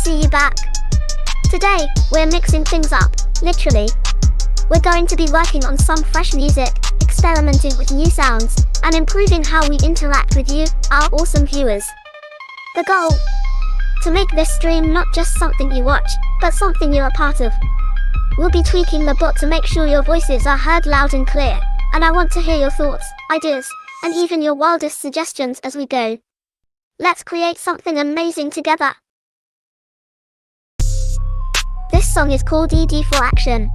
see you back. Today, we're mixing things up, literally. We're going to be working on some fresh music, experimenting with new sounds, and improving how we interact with you, our awesome viewers. The goal? To make this stream not just something you watch, but something you're a part of. We'll be tweaking the bot to make sure your voices are heard loud and clear, and I want to hear your thoughts, ideas, and even your wildest suggestions as we go. Let's create something amazing together. This song is called ED for Action.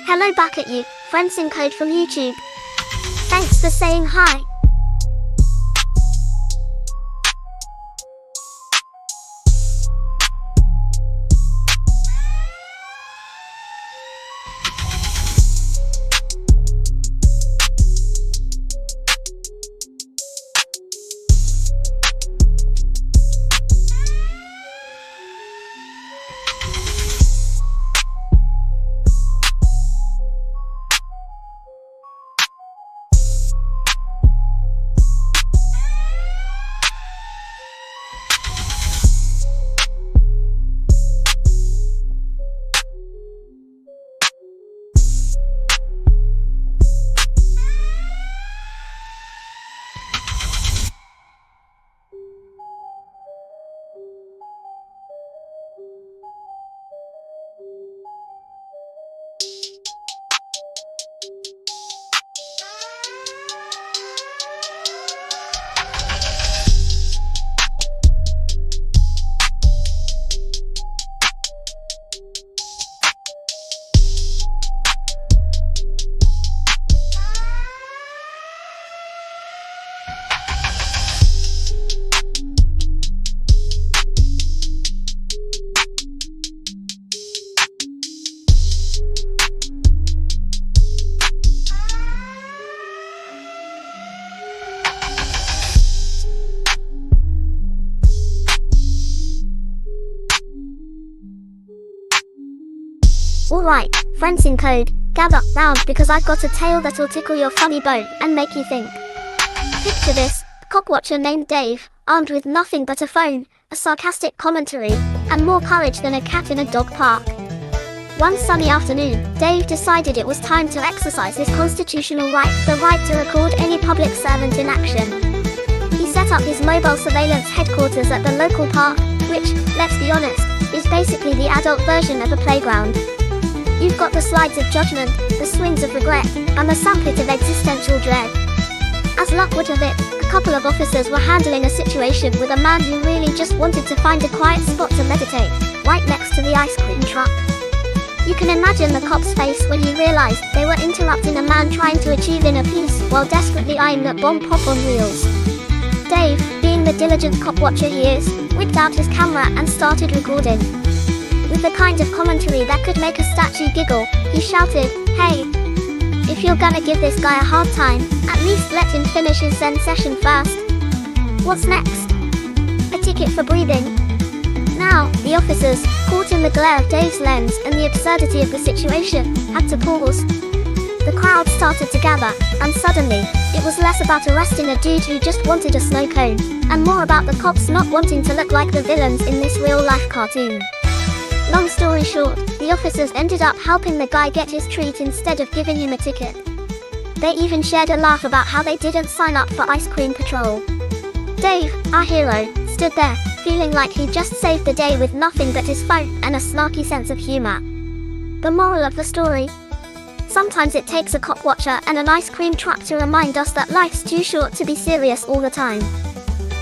Hello back at you, friends in code from YouTube. Thanks for saying hi. Alright, friends in code, gather round because I've got a tale that'll tickle your funny bone and make you think. Picture this, a cockwatcher named Dave, armed with nothing but a phone, a sarcastic commentary, and more courage than a cat in a dog park. One sunny afternoon, Dave decided it was time to exercise his constitutional right, the right to record any public servant in action. He set up his mobile surveillance headquarters at the local park, which, let's be honest, is basically the adult version of a playground. You've got the slides of judgment, the swings of regret, and the sandpit of existential dread. As luck would have it, a couple of officers were handling a situation with a man who really just wanted to find a quiet spot to meditate, right next to the ice cream truck. You can imagine the cop's face when he realized they were interrupting a man trying to achieve inner peace while desperately eyeing that bomb pop on wheels. Dave, being the diligent cop watcher he is, whipped out his camera and started recording. with the kind of commentary that could make a statue giggle. He shouted, "Hey, if you're gonna give this guy a hard time, at least let him finish his Zen session first." What's next? A ticket for breathing. Now, the officers, caught in the glare of Dave's lens and the absurdity of the situation, had to pause. The crowd started to gather, and suddenly, it was less about arresting a dude who just wanted a snow cone, and more about the cops not wanting to look like the villains in this real-life cartoon. Long story short, the officers ended up helping the guy get his treat instead of giving him a ticket. They even shared a laugh about how they didn't sign up for ice cream patrol. Dave, our hero, stood there, feeling like he just saved the day with nothing but his phone and a snarky sense of humor. The moral of the story? Sometimes it takes a cop watcher and an ice cream truck to remind us that life's too short to be serious all the time.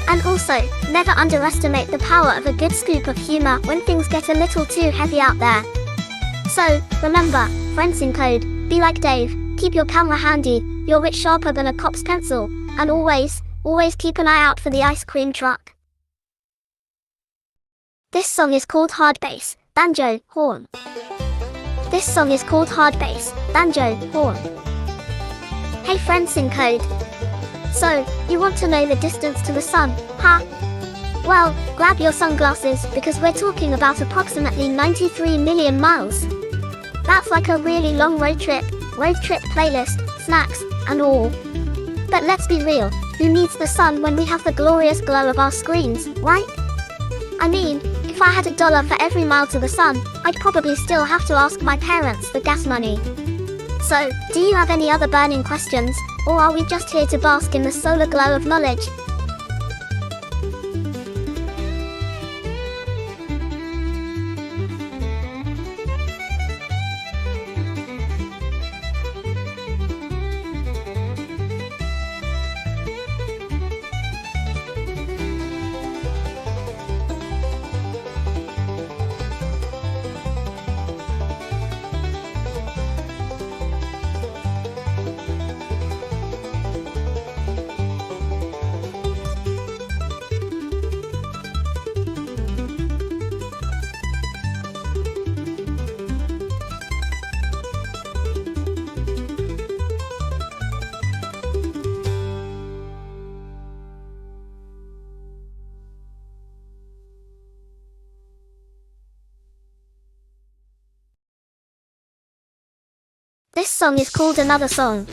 And also, never underestimate the power of a good scoop of humor when things get a little too heavy out there. So, remember, friends in code, be like Dave, keep your camera handy, your wit sharper than a cop's pencil, and always keep an eye out for the ice cream truck. This song is called Hard Bass, Banjo, Horn. This song is called Hard Bass, Banjo, Horn. Hey friends in code. So, you want to know the distance to the sun, huh? Well, grab your sunglasses because we're talking about approximately 93 million miles. That's like a really long road trip playlist, snacks, and all. But let's be real, who needs the sun when we have the glorious glow of our screens, right? I mean, if I had $1 for every mile to the sun, I'd probably still have to ask my parents for gas money. So, do you have any other burning questions, or are we just here to bask in the solar glow of knowledge? This song is called Another Song.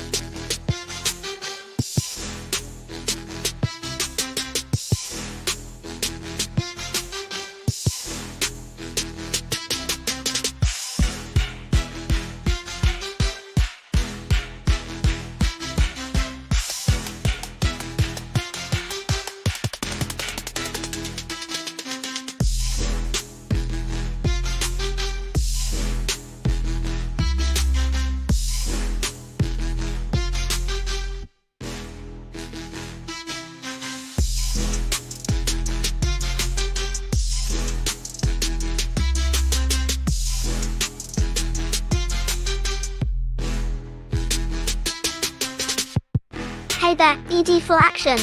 Hey there, ED full action.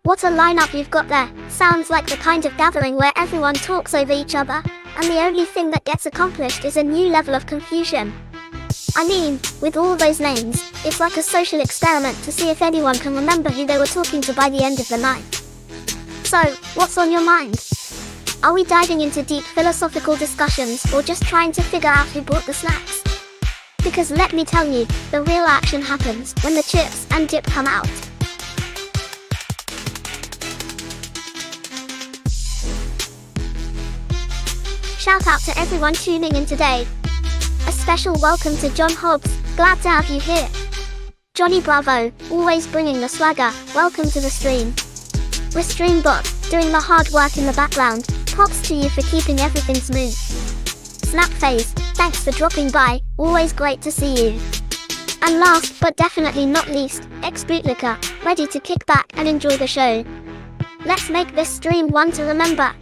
What a lineup you've got there. Sounds like the kind of gathering where everyone talks over each other, and the only thing that gets accomplished is a new level of confusion. I mean, with all those names, it's like a social experiment to see if anyone can remember who they were talking to by the end of the night. So, what's on your mind? Are we diving into deep philosophical discussions or just trying to figure out who brought the snacks? Because let me tell you, the real action happens when the chips and dip come out. Shout out to everyone tuning in today. A special welcome to John Hobbs, glad to have you here. Johnny Bravo, always bringing the swagger, welcome to the stream. Restreambot, doing the hard work in the background, props to you for keeping everything smooth. Snapface, thanks for dropping by, always great to see you. And last but definitely not least, ex-bootlicker, ready to kick back and enjoy the show. Let's make this stream one to remember.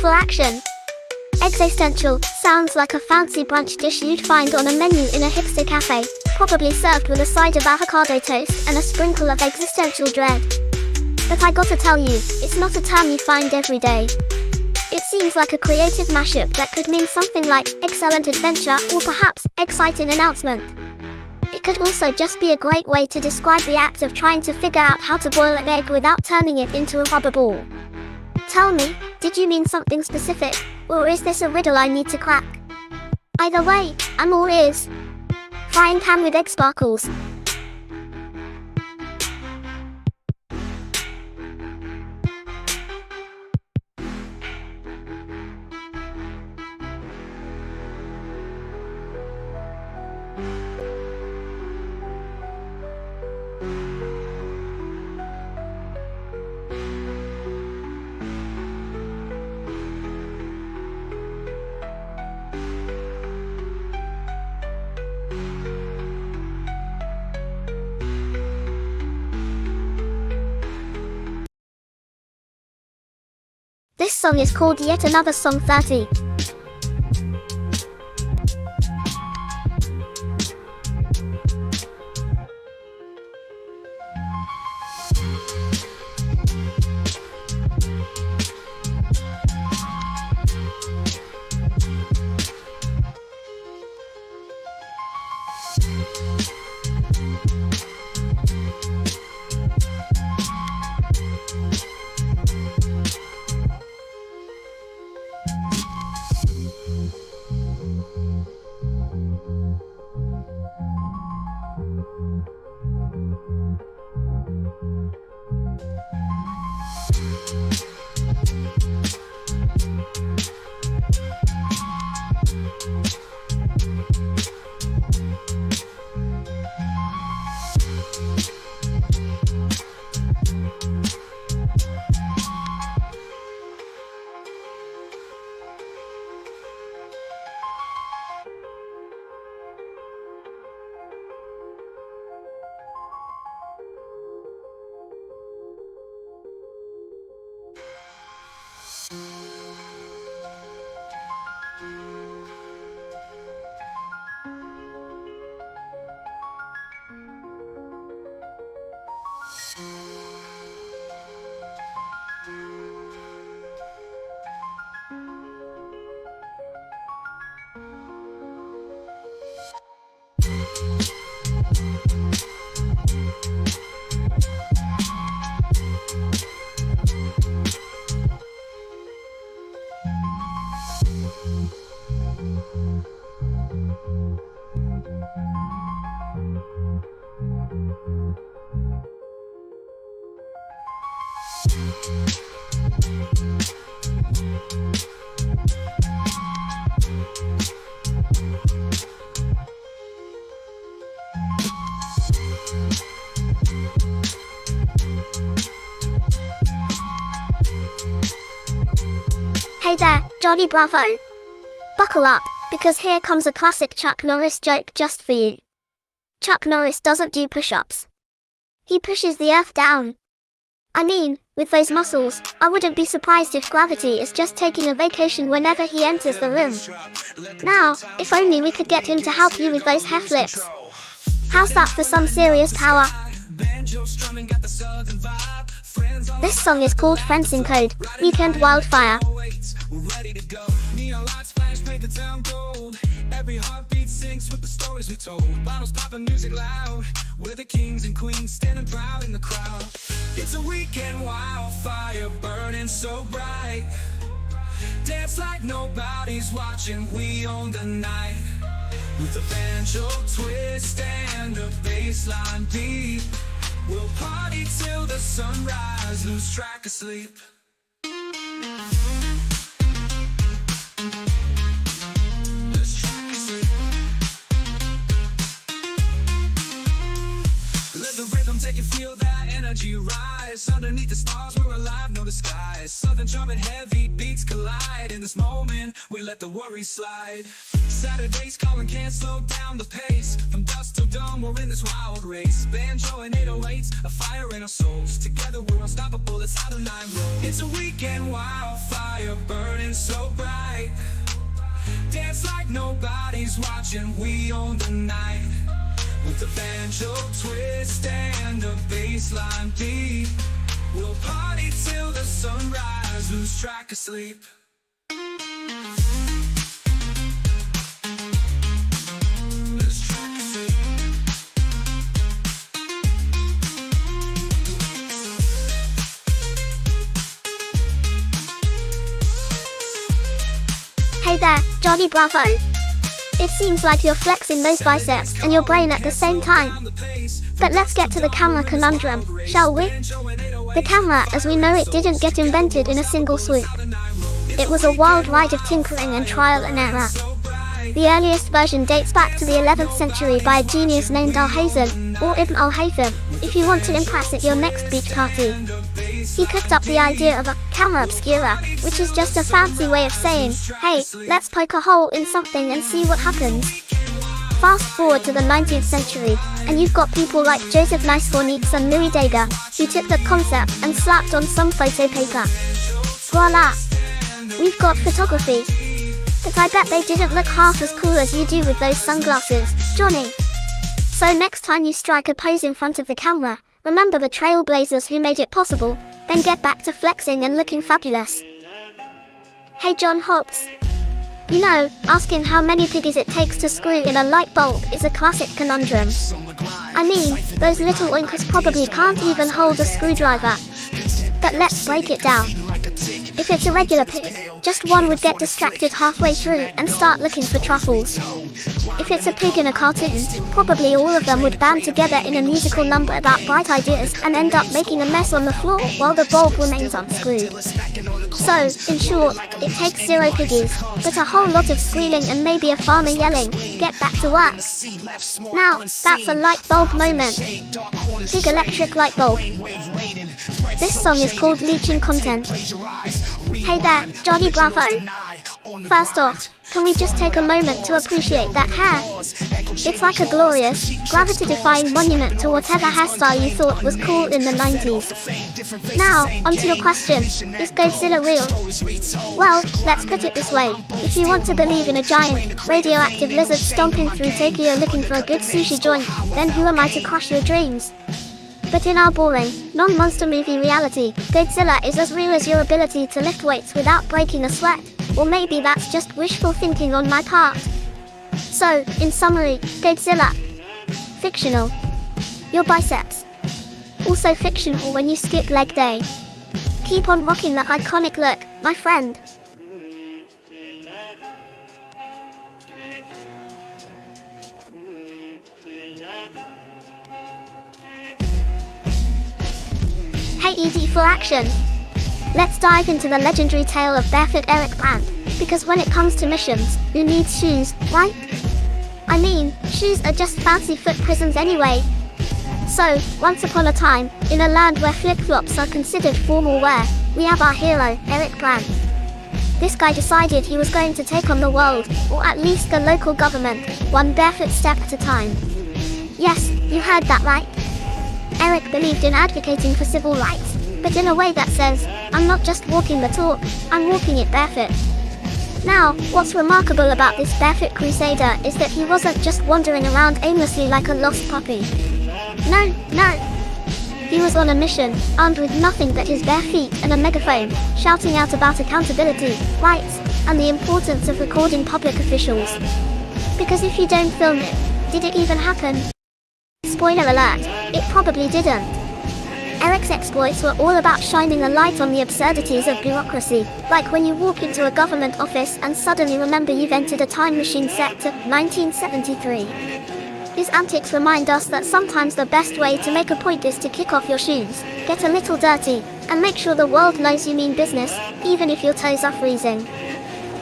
for action. Existential sounds like a fancy brunch dish you'd find on a menu in a hipster cafe, probably served with a side of avocado toast and a sprinkle of existential dread. But I gotta tell you, it's not a term you find every day. It seems like a creative mashup that could mean something like excellent adventure or perhaps exciting announcement. It could also just be a great way to describe the act of trying to figure out how to boil an egg without turning it into a rubber ball. Tell me, did you mean something specific, or is this a riddle I need to crack? Either way, I'm all ears. Frying pan with egg sparkles. This song is called Yet Another Song 30. Hey there, Johnny Bravo. Buckle up, because here comes a classic Chuck Norris joke just for you. Chuck Norris doesn't do push-ups. He pushes the earth down. I mean, with those muscles, I wouldn't be surprised if gravity is just taking a vacation whenever he enters the room. Now, if only we could get him to help you with those heft flips. How's that for some serious power? This song is called Friends in Code, Weekend Wildfire. Every heartbeat syncs with the stories we told. Bottles popping, music loud. We're the kings and queens standing proud in the crowd. It's a weekend wildfire burning so bright. Dance like nobody's watching, we own the night. With a banjo twist and a bassline beat, we'll party till the sunrise, lose track of sleep. Let the rhythm take you, feel that energy. energy rise. Underneath the stars, we're alive, no disguise. Southern drum and heavy beats collide. In this moment, we let the worries slide. Saturdays calling, can't slow down the pace. From dusk till dawn, we're in this wild race. Banjo and 808s, a fire in our souls. Together we're unstoppable, it's how the night rolls. It's a weekend wildfire burning so bright. Dance like nobody's watching, we own the night. With the banjo twist and the bassline beat, we'll party till the sunrise, lose track of sleep. Lose track of sleep. Hey there, Johnny Bravo. It seems like you're flexing those biceps and your brain at the same time. But let's get to the camera conundrum, shall we? The camera, as we know it, didn't get invented in a single swoop. It was a wild ride of tinkering and trial and error. The earliest version dates back to the 11th century by a genius named Al-Hazan, or Ibn al-Haytham, if you want to impress at your next beach party. He cooked up the idea of a camera obscura, which is just a fancy way of saying, hey, let's poke a hole in something and see what happens. Fast forward to the 19th century, and you've got people like Joseph Nicefornix and Louis Daguerre, who took the concept and slapped on some photo paper. Voila! We've got photography. But I bet they didn't look half as cool as you do with those sunglasses, Johnny. So next time you strike a pose in front of the camera, remember the trailblazers who made it possible, then get back to flexing and looking fabulous. Hey John Hobbs. You know, asking how many piggies it takes to screw in a light bulb is a classic conundrum. I mean, those little oinkers probably can't even hold a screwdriver. But let's break it down. If it's a regular pig, just one would get distracted halfway through and start looking for truffles. If it's a pig in a cartoon, probably all of them would band together in a musical number about bright ideas and end up making a mess on the floor while the bulb remains unscrewed. So, in short, it takes 0 piggies, but a whole lot of squealing and maybe a farmer yelling, get back to work. Now, that's a light bulb moment. Big electric light bulb. This song is called Leeching Content. Hey there, Johnny Bravo. First off, can we just take a moment to appreciate that hair? It's like a glorious, gravity-defying monument to whatever hairstyle you thought was cool in the 90s. Now, onto your question, is Godzilla real? Well, let's put it this way. If you want to believe in a giant, radioactive lizard stomping through Tokyo looking for a good sushi joint, then who am I to crush your dreams? But in our boring, non-monster movie reality, Godzilla is as real as your ability to lift weights without breaking a sweat. Or maybe that's just wishful thinking on my part. So, in summary, Godzilla. Fictional. Your biceps. Also fictional when you skip leg day. Keep on rocking that iconic look, my friend. Hey ED for action! Let's dive into the legendary tale of Barefoot Eric Brandt, because when it comes to missions, who needs shoes, right? I mean, shoes are just fancy foot prisms anyway. So, once upon a time, in a land where flip-flops are considered formal wear, we have our hero, Eric Brandt. This guy decided he was going to take on the world, or at least the local government, one barefoot step at a time. Yes, you heard that right. Eric believed in advocating for civil rights, but in a way that says, I'm not just walking the talk, I'm walking it barefoot. Now, what's remarkable about this barefoot crusader is that he wasn't just wandering around aimlessly like a lost puppy. No. He was on a mission, armed with nothing but his bare feet and a megaphone, shouting out about accountability, rights, and the importance of recording public officials. Because if you don't film it, did it even happen? Spoiler alert, it probably didn't. Eric's exploits were all about shining a light on the absurdities of bureaucracy, like when you walk into a government office and suddenly remember you've entered a time machine set to 1973. His antics remind us that sometimes the best way to make a point is to kick off your shoes, get a little dirty, and make sure the world knows you mean business, even if your toes are freezing.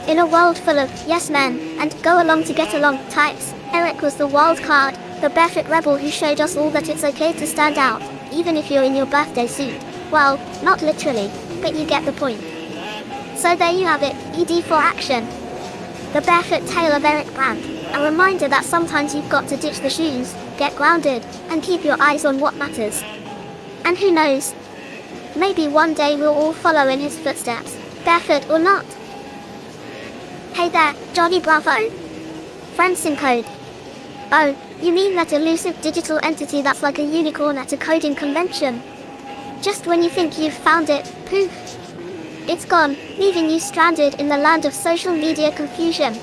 In a world full of yes men and go along to get along types, Eric was the wild card, the barefoot rebel who showed us all that it's okay to stand out, even if you're in your birthday suit. Well, not literally, but you get the point. So there you have it, ED for action. The barefoot tale of Eric Brandt, a reminder that sometimes you've got to ditch the shoes, get grounded, and keep your eyes on what matters. And who knows? Maybe one day we'll all follow in his footsteps, barefoot or not. Hey there, Johnny Bravo. Friends in code. Oh, you mean that elusive digital entity that's like a unicorn at a coding convention? Just when you think you've found it, poof. It's gone, leaving you stranded in the land of social media confusion.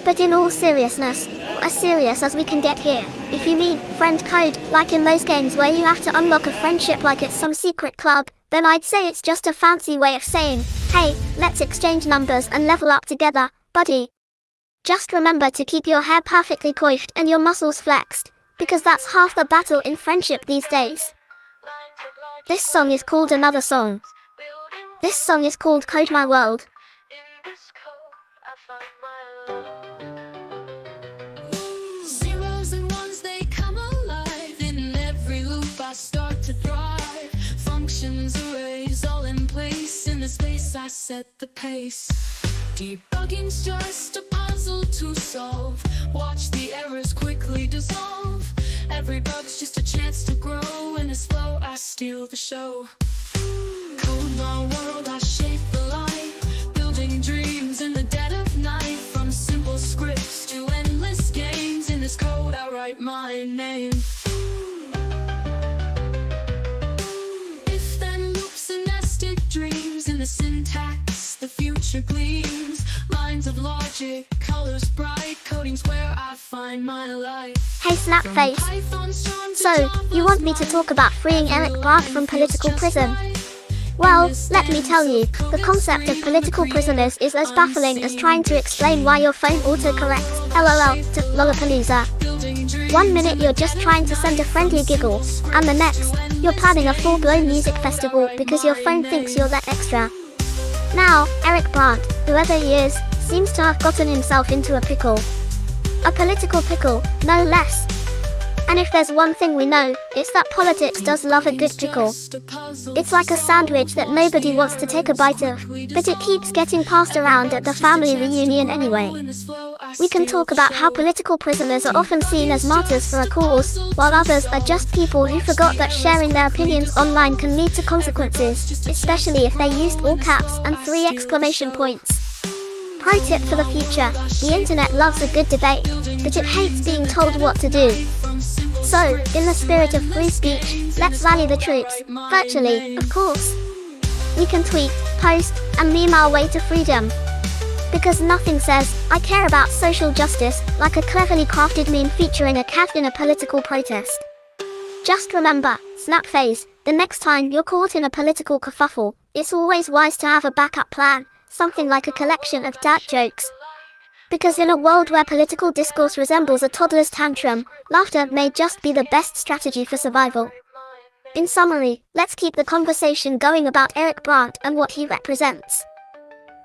But in all seriousness, as serious as we can get here, if you mean friend code, like in those games where you have to unlock a friendship like it's some secret club, then I'd say it's just a fancy way of saying, hey, let's exchange numbers and level up together, buddy. Just remember to keep your hair perfectly coiffed and your muscles flexed, because that's half the battle in friendship these days. This song is called Another Song. This song is called Code My World. Zeros and ones, they come alive. In every loop I start to thrive. Functions, arrays, all in place. In the space I set the pace. Debugging's just a puzzle to solve. Watch the errors quickly dissolve. Every bug's just a chance to grow. In this flow I steal the show. Code my world, I shape the light. Building dreams in the dead of night. From simple scripts to endless games. In this code I write my name. If then loops and nested dreams. In the syntax the future gleams. Lines of logic, colors bright. Coding's where I find my light. Hey Snapface. So, you want me to talk about freeing Eric Brandt from political prison? Well, let me tell you, the concept of political prisoners is as baffling as trying to explain why your phone autocorrects LOL to Lollapalooza. 1 minute you're just trying to send a friendly giggle, and the next, you're planning a full-blown music festival because your phone thinks you're that extra. Now, Eric Brandt, whoever he is, seems to have gotten himself into a pickle. A political pickle, no less. And if there's one thing we know, it's that politics does love a good pickle. It's like a sandwich that nobody wants to take a bite of, but it keeps getting passed around at the family reunion anyway. We can talk about how political prisoners are often seen as martyrs for a cause, while others are just people who forgot that sharing their opinions online can lead to consequences, especially if they're used all caps and 3 exclamation points. Pro tip for the future, the internet loves a good debate, but it hates being told what to do. So, in the spirit of free speech, let's rally the troops, virtually, of course. We can tweet, post, and meme our way to freedom. Because nothing says, I care about social justice, like a cleverly crafted meme featuring a cat in a political protest. Just remember, Snapface, the next time you're caught in a political kerfuffle, it's always wise to have a backup plan, something like a collection of dad jokes. Because in a world where political discourse resembles a toddler's tantrum, laughter may just be the best strategy for survival. In summary, let's keep the conversation going about Eric Brandt and what he represents.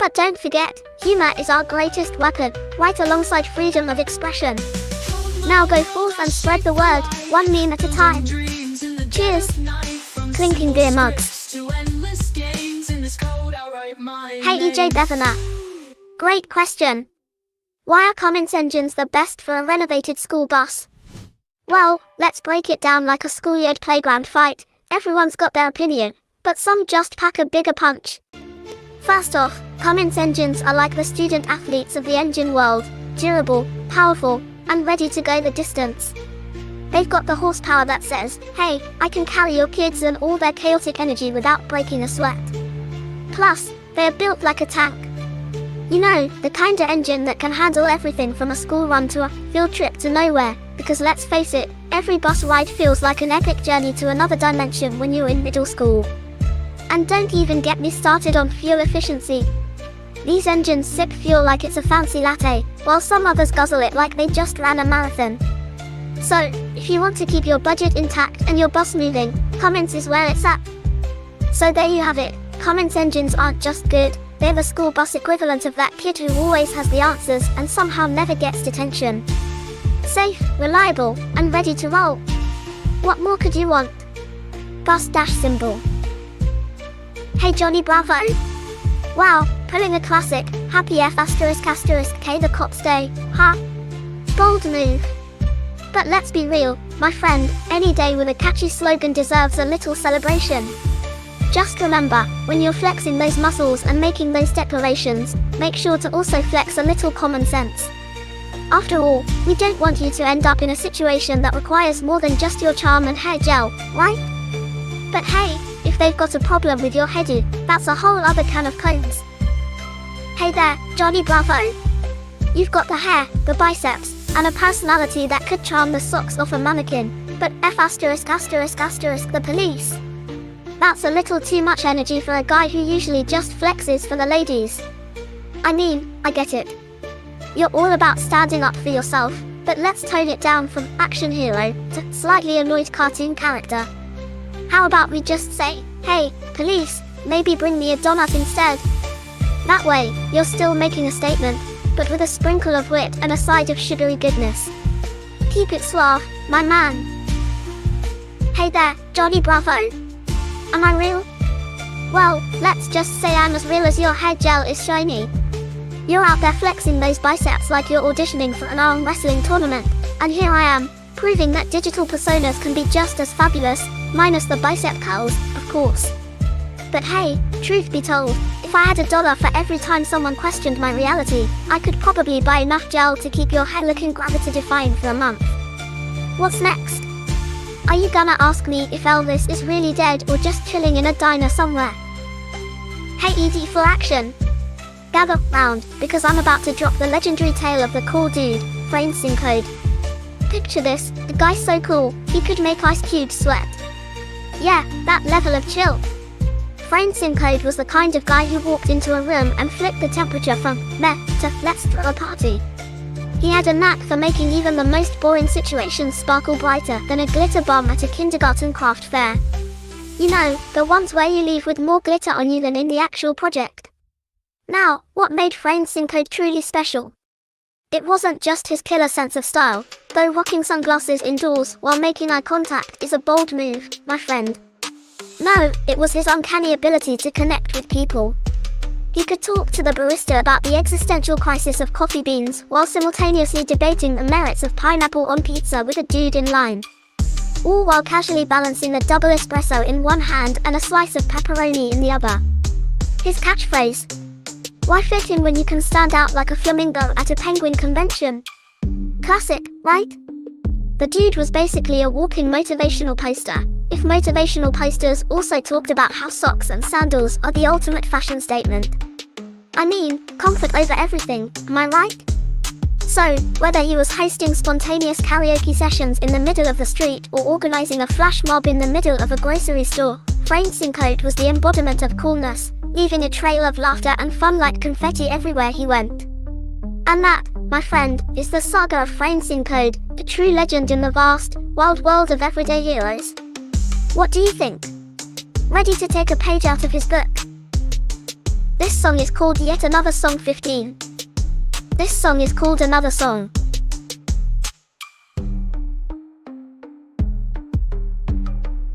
But don't forget, humor is our greatest weapon, right alongside freedom of expression. Now go forth and spread the word, one meme at a time. Cheers! Clinking beer mugs. Hey EJ Bethana. Great question. Why are comments engines the best for a renovated school bus? Well, let's break it down like a schoolyard playground fight. Everyone's got their opinion, but some just pack a bigger punch. First off, comments engines are like the student athletes of the engine world, durable, powerful, and ready to go the distance. They've got the horsepower that says, hey, I can carry your kids and all their chaotic energy without breaking a sweat. Plus, they're built like a tank. You know, the kinda engine that can handle everything from a school run to a field trip to nowhere, because let's face it, every bus ride feels like an epic journey to another dimension when you're in middle school. And don't even get me started on fuel efficiency. These engines sip fuel like it's a fancy latte, while some others guzzle it like they just ran a marathon. So, if you want to keep your budget intact and your bus moving, comments is where it's at. So there you have it, comments engines aren't just good, they're the school bus equivalent of that kid who always has the answers and somehow never gets detention. Safe, reliable, and ready to roll. What more could you want? bus dash symbol. Hey Johnny Bravo. Wow, pulling a classic, happy F asterisk asterisk K the cops day, huh? Bold move. But let's be real, my friend, any day with a catchy slogan deserves a little celebration. Just remember, when you're flexing those muscles and making those declarations, make sure to also flex a little common sense. After all, we don't want you to end up in a situation that requires more than just your charm and hair gel, right? But hey, if they've got a problem with your hairdo, that's a whole other can of cones. Hey there, Johnny Bravo. You've got the hair, the biceps, and a personality that could charm the socks off a mannequin, but F asterisk asterisk asterisk the police. That's a little too much energy for a guy who usually just flexes for the ladies. I mean, I get it. You're all about standing up for yourself, but let's tone it down from action hero to slightly annoyed cartoon character. How about we just say, hey, police, maybe bring me a donut instead? That way, you're still making a statement, but with a sprinkle of wit and a side of sugary goodness. Keep it suave, my man. Hey there, Johnny Bravo. Am I real? Well, let's just say I'm as real as your hair gel is shiny. You're out there flexing those biceps like you're auditioning for an arm wrestling tournament, and here I am, proving that digital personas can be just as fabulous, minus the bicep curls, of course. But hey, truth be told, if I had $1 for every time someone questioned my reality, I could probably buy enough gel to keep your hair looking gravity-defying for a month. What's next? Are you gonna ask me if Elvis is really dead or just chilling in a diner somewhere? Hey ED for action! Gather round, because I'm about to drop the legendary tale of the cool dude, Francine Code. Picture this, the guy's so cool, he could make ice cubes sweat. Yeah, that level of chill. Francine Code was the kind of guy who walked into a room and flipped the temperature from meh to let's throw a party. He had a knack for making even the most boring situations sparkle brighter than a glitter bomb at a kindergarten craft fair. You know, the ones where you leave with more glitter on you than in the actual project. Now, what made Francine Code truly special? It wasn't just his killer sense of style, though rocking sunglasses indoors while making eye contact is a bold move, my friend. No, it was his uncanny ability to connect with people. He could talk to the barista about the existential crisis of coffee beans while simultaneously debating the merits of pineapple on pizza with a dude in line. All while casually balancing a double espresso in one hand and a slice of pepperoni in the other. His catchphrase, "Why fit in when you can stand out like a flamingo at a penguin convention?" Classic, right? The dude was basically a walking motivational poster, if motivational posters also talked about how socks and sandals are the ultimate fashion statement. I mean, comfort over everything, am I right? So, whether he was hosting spontaneous karaoke sessions in the middle of the street or organizing a flash mob in the middle of a grocery store, Francine Code was the embodiment of coolness, leaving a trail of laughter and fun like confetti everywhere he went. And that, my friend, is the saga of Francine Code, a true legend in the vast, wild world of everyday heroes. What do you think? Ready to take a page out of his book? This song is called Yet Another Song 15. This song is called Another Song.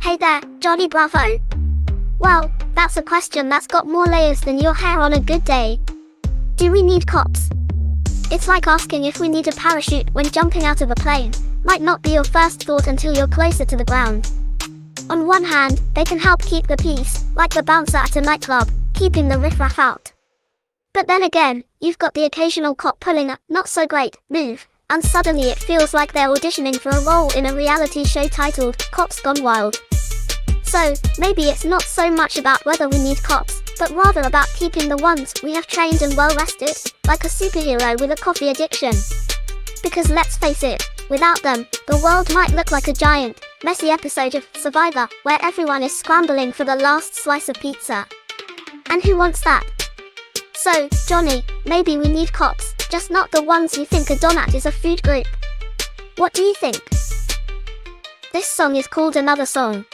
Hey there, Johnny Bravo. Well, that's a question that's got more layers than your hair on a good day. Do we need cops? It's like asking if we need a parachute when jumping out of a plane. Might not be your first thought until you're closer to the ground. On one hand, they can help keep the peace, like the bouncer at a nightclub, keeping the riffraff out. But then again, you've got the occasional cop pulling a not-so-great move, and suddenly it feels like they're auditioning for a role in a reality show titled Cops Gone Wild. So, maybe it's not so much about whether we need cops, but rather about keeping the ones we have trained and well-rested, like a superhero with a coffee addiction. Because let's face it, without them, the world might look like a giant, messy episode of Survivor, where everyone is scrambling for the last slice of pizza. And who wants that? So, Johnny, maybe we need cops, just not the ones who think a donut is a food group. What do you think? This song is called Another Song.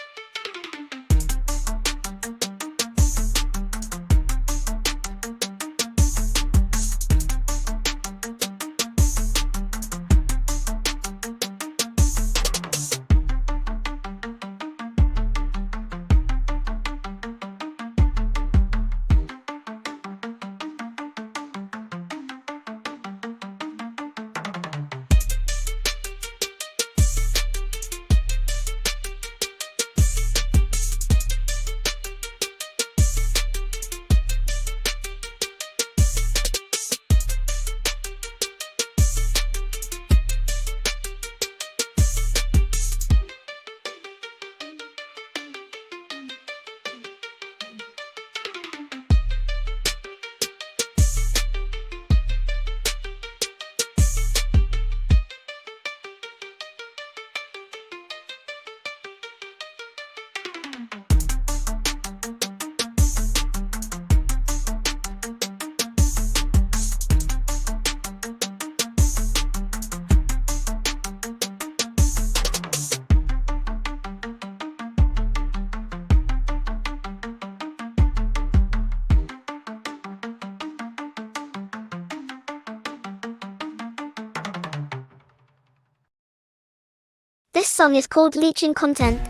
This song is called Leeching Content.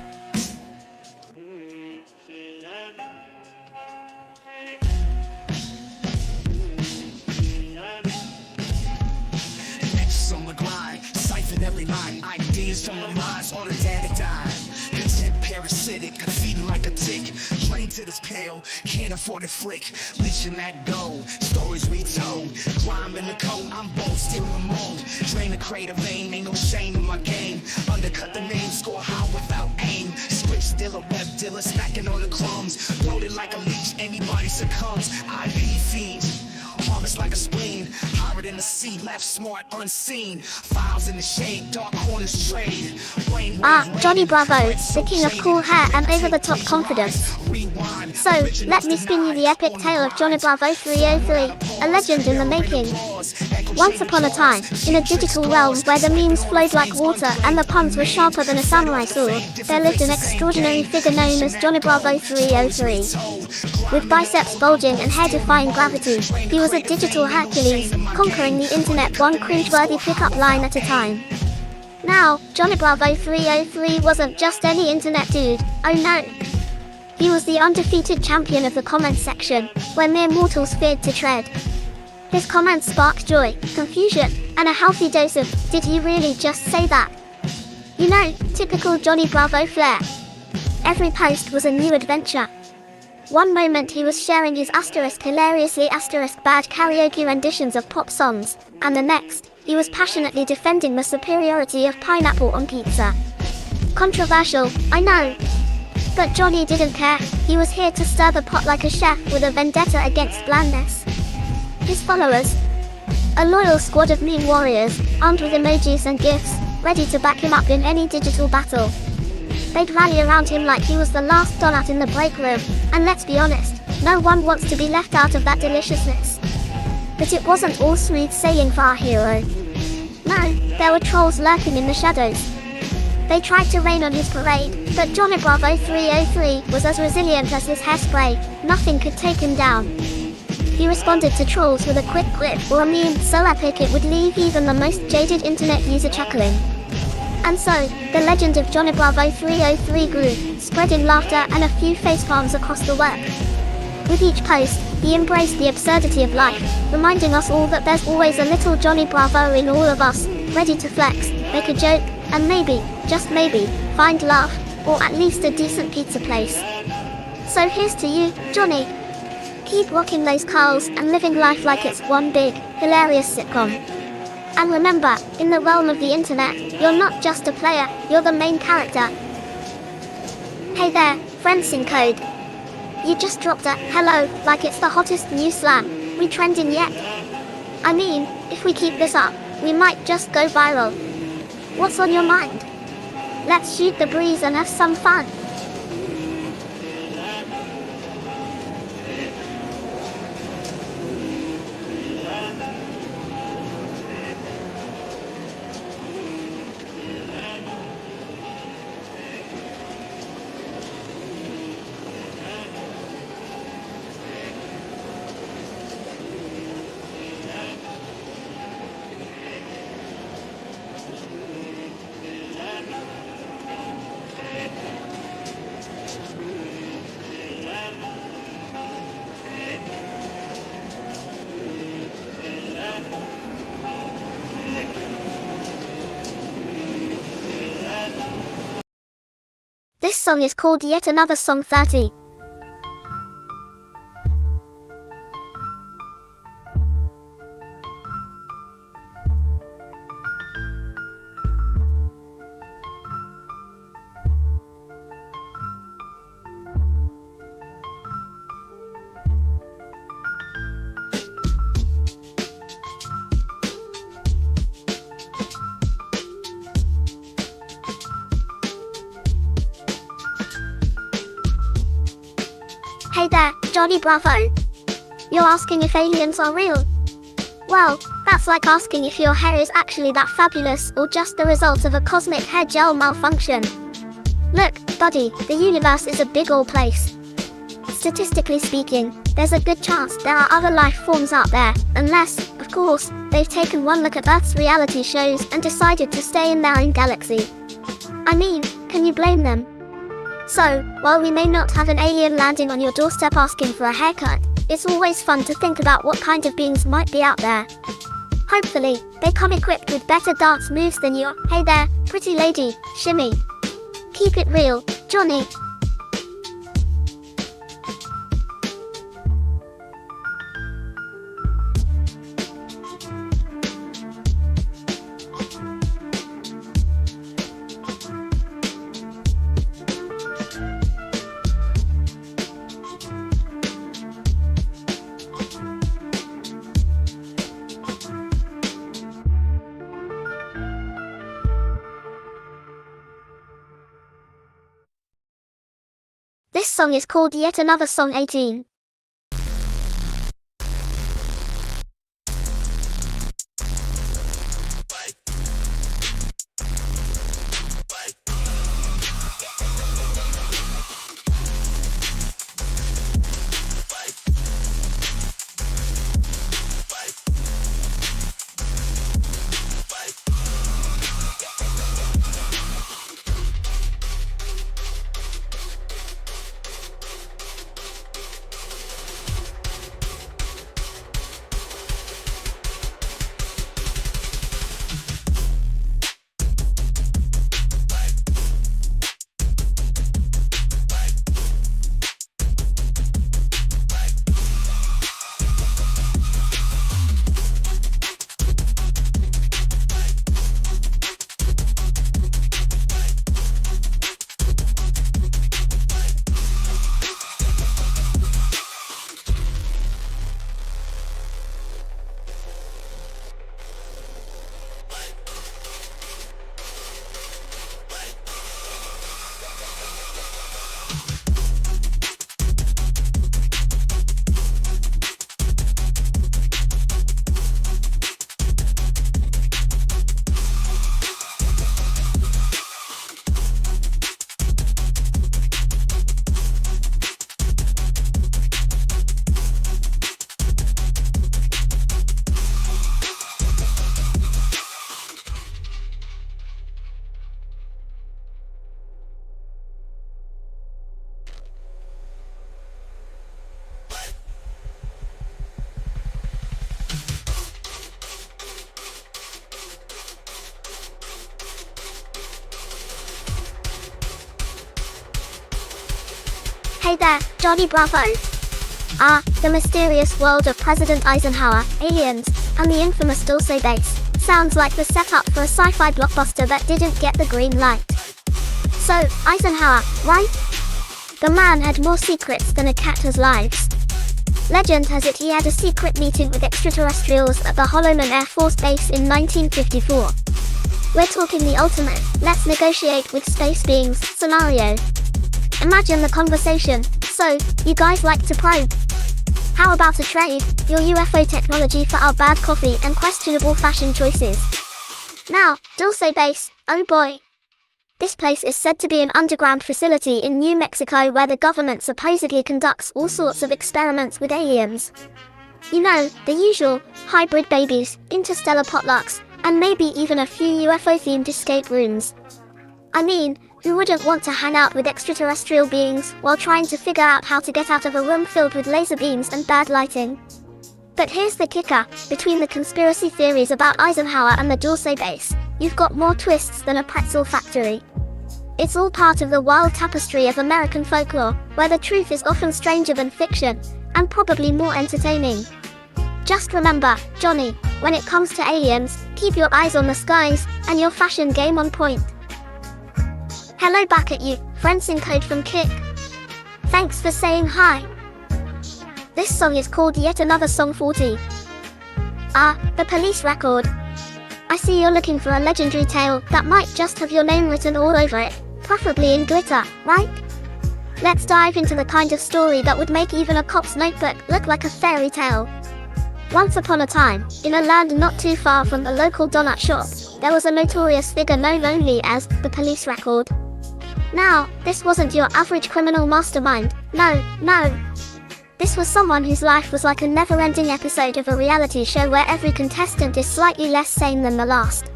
Next on the grind, siphon every line, ideas from the minds, all the data die. Content parasitic, feeding like a tick. Drain to this pale, can't afford a flick. Leeching that gold, stories retold. Crime in the code, I'm bold, still in mold. Drain the crater vein, ain't no shame in my game. Undercut the name, score high without aim. Switch still a web dealer, stacking all the crumbs. Loaded like a leech, anybody succumbs. IP fiends. Harvest like a spleen, higher in the sea, left smart unseen. Files in the shade, dark corners trade. Johnny Bravo, the king of cool hair and over-the-top confidence. So, let me spin you the epic tale of Johnny Bravo 303, a legend in the making. Once upon a time, in a digital realm where the memes flowed like water and the puns were sharper than a samurai sword, there lived an extraordinary figure known as Johnny Bravo 303. With biceps bulging and hair-defying gravity, he was a digital Hercules, conquering the internet one cringeworthy pickup line at a time. Now, Johnny Bravo 303 wasn't just any internet dude, oh no. He was the undefeated champion of the comments section, where mere mortals feared to tread. His comments sparked joy, confusion, and a healthy dose of, did he really just say that? You know, typical Johnny Bravo flair. Every post was a new adventure. One moment he was sharing his hilariously bad karaoke renditions of pop songs, and the next, he was passionately defending the superiority of pineapple on pizza. Controversial, I know. But Johnny didn't care, he was here to stir the pot like a chef with a vendetta against blandness. His followers, a loyal squad of meme warriors, armed with emojis and gifs, ready to back him up in any digital battle. They'd rally around him like he was the last doll out in the break room, and let's be honest, no one wants to be left out of that deliciousness. But it wasn't all smooth sailing for our hero. No, there were trolls lurking in the shadows. They tried to rain on his parade, but Johnny Bravo 303 was as resilient as his hairspray, nothing could take him down. He responded to trolls with a quick quip or a meme so epic it would leave even the most jaded internet user chuckling. And so, the legend of Johnny Bravo 303 grew, spreading laughter and a few facepalms across the web. With each post, he embraced the absurdity of life, reminding us all that there's always a little Johnny Bravo in all of us, ready to flex, make a joke, and maybe, just maybe, find love, or at least a decent pizza place. So here's to you, Johnny. Keep rocking those curls and living life like it's one big, hilarious sitcom. And remember, in the realm of the internet, you're not just a player, you're the main character. Hey there, friends in code. You just dropped a hello like it's the hottest new slam. We trending yet? I mean, if we keep this up, we might just go viral. What's on your mind? Let's shoot the breeze and have some fun. This song is called Yet Another Song 30. Hey there, Johnny Bravo. You're asking if aliens are real? Well, that's like asking if your hair is actually that fabulous or just the result of a cosmic hair gel malfunction. Look, buddy, the universe is a big ol' place. Statistically speaking, there's a good chance there are other life forms out there, unless, of course, they've taken one look at Earth's reality shows and decided to stay in their own galaxy. I mean, can you blame them? So, while we may not have an alien landing on your doorstep asking for a haircut, it's always fun to think about what kind of beings might be out there. Hopefully, they come equipped with better dance moves than your, "Hey there, pretty lady, shimmy." Keep it real, Johnny. This song is called Yet Another Song 18. Hey there, Johnny Bravo. The mysterious world of President Eisenhower, aliens, and the infamous Dulce base. Sounds like the setup for a sci-fi blockbuster that didn't get the green light. So, Eisenhower, right? The man had more secrets than a cat has lives. Legend has it he had a secret meeting with extraterrestrials at the Holloman Air Force Base in 1954. We're talking the ultimate, let's negotiate with space beings, scenario. Imagine the conversation. So, you guys like to probe? How about a trade, your UFO technology for our bad coffee and questionable fashion choices? Now, Dulce Base, oh boy. This place is said to be an underground facility in New Mexico where the government supposedly conducts all sorts of experiments with aliens. You know, the usual, hybrid babies, interstellar potlucks, and maybe even a few UFO-themed escape rooms. I mean, who wouldn't want to hang out with extraterrestrial beings while trying to figure out how to get out of a room filled with laser beams and bad lighting? But here's the kicker, between the conspiracy theories about Eisenhower and the Dulce base, you've got more twists than a pretzel factory. It's all part of the wild tapestry of American folklore, where the truth is often stranger than fiction, and probably more entertaining. Just remember, Johnny, when it comes to aliens, keep your eyes on the skies, and your fashion game on point. Hello back at you, friends in code from Kick. Thanks for saying hi. This song is called Yet Another Song 40. The police record. I see you're looking for a legendary tale that might just have your name written all over it, preferably in glitter, right? Let's dive into the kind of story that would make even a cop's notebook look like a fairy tale. Once upon a time, in a land not too far from the local donut shop, there was a notorious figure known only as the police record. Now, this wasn't your average criminal mastermind, no. This was someone whose life was like a never-ending episode of a reality show where every contestant is slightly less sane than the last.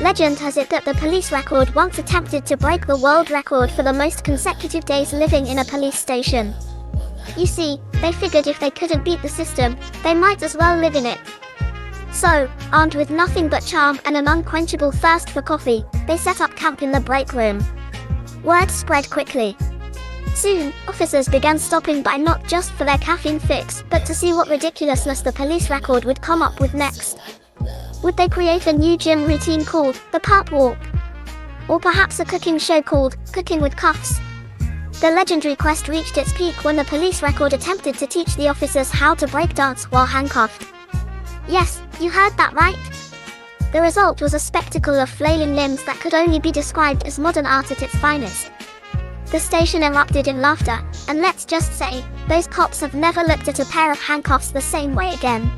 Legend has it that the police record once attempted to break the world record for the most consecutive days living in a police station. You see, they figured if they couldn't beat the system, they might as well live in it. So, armed with nothing but charm and an unquenchable thirst for coffee, they set up camp in the break room. Word spread quickly. Soon, officers began stopping by not just for their caffeine fix, but to see what ridiculousness the police record would come up with next. Would they create a new gym routine called the Pump Walk? Or perhaps a cooking show called Cooking with Cuffs? The legendary quest reached its peak when the police record attempted to teach the officers how to break dance while handcuffed. Yes, you heard that right. The result was a spectacle of flailing limbs that could only be described as modern art at its finest. The station erupted in laughter, and let's just say, those cops have never looked at a pair of handcuffs the same way again.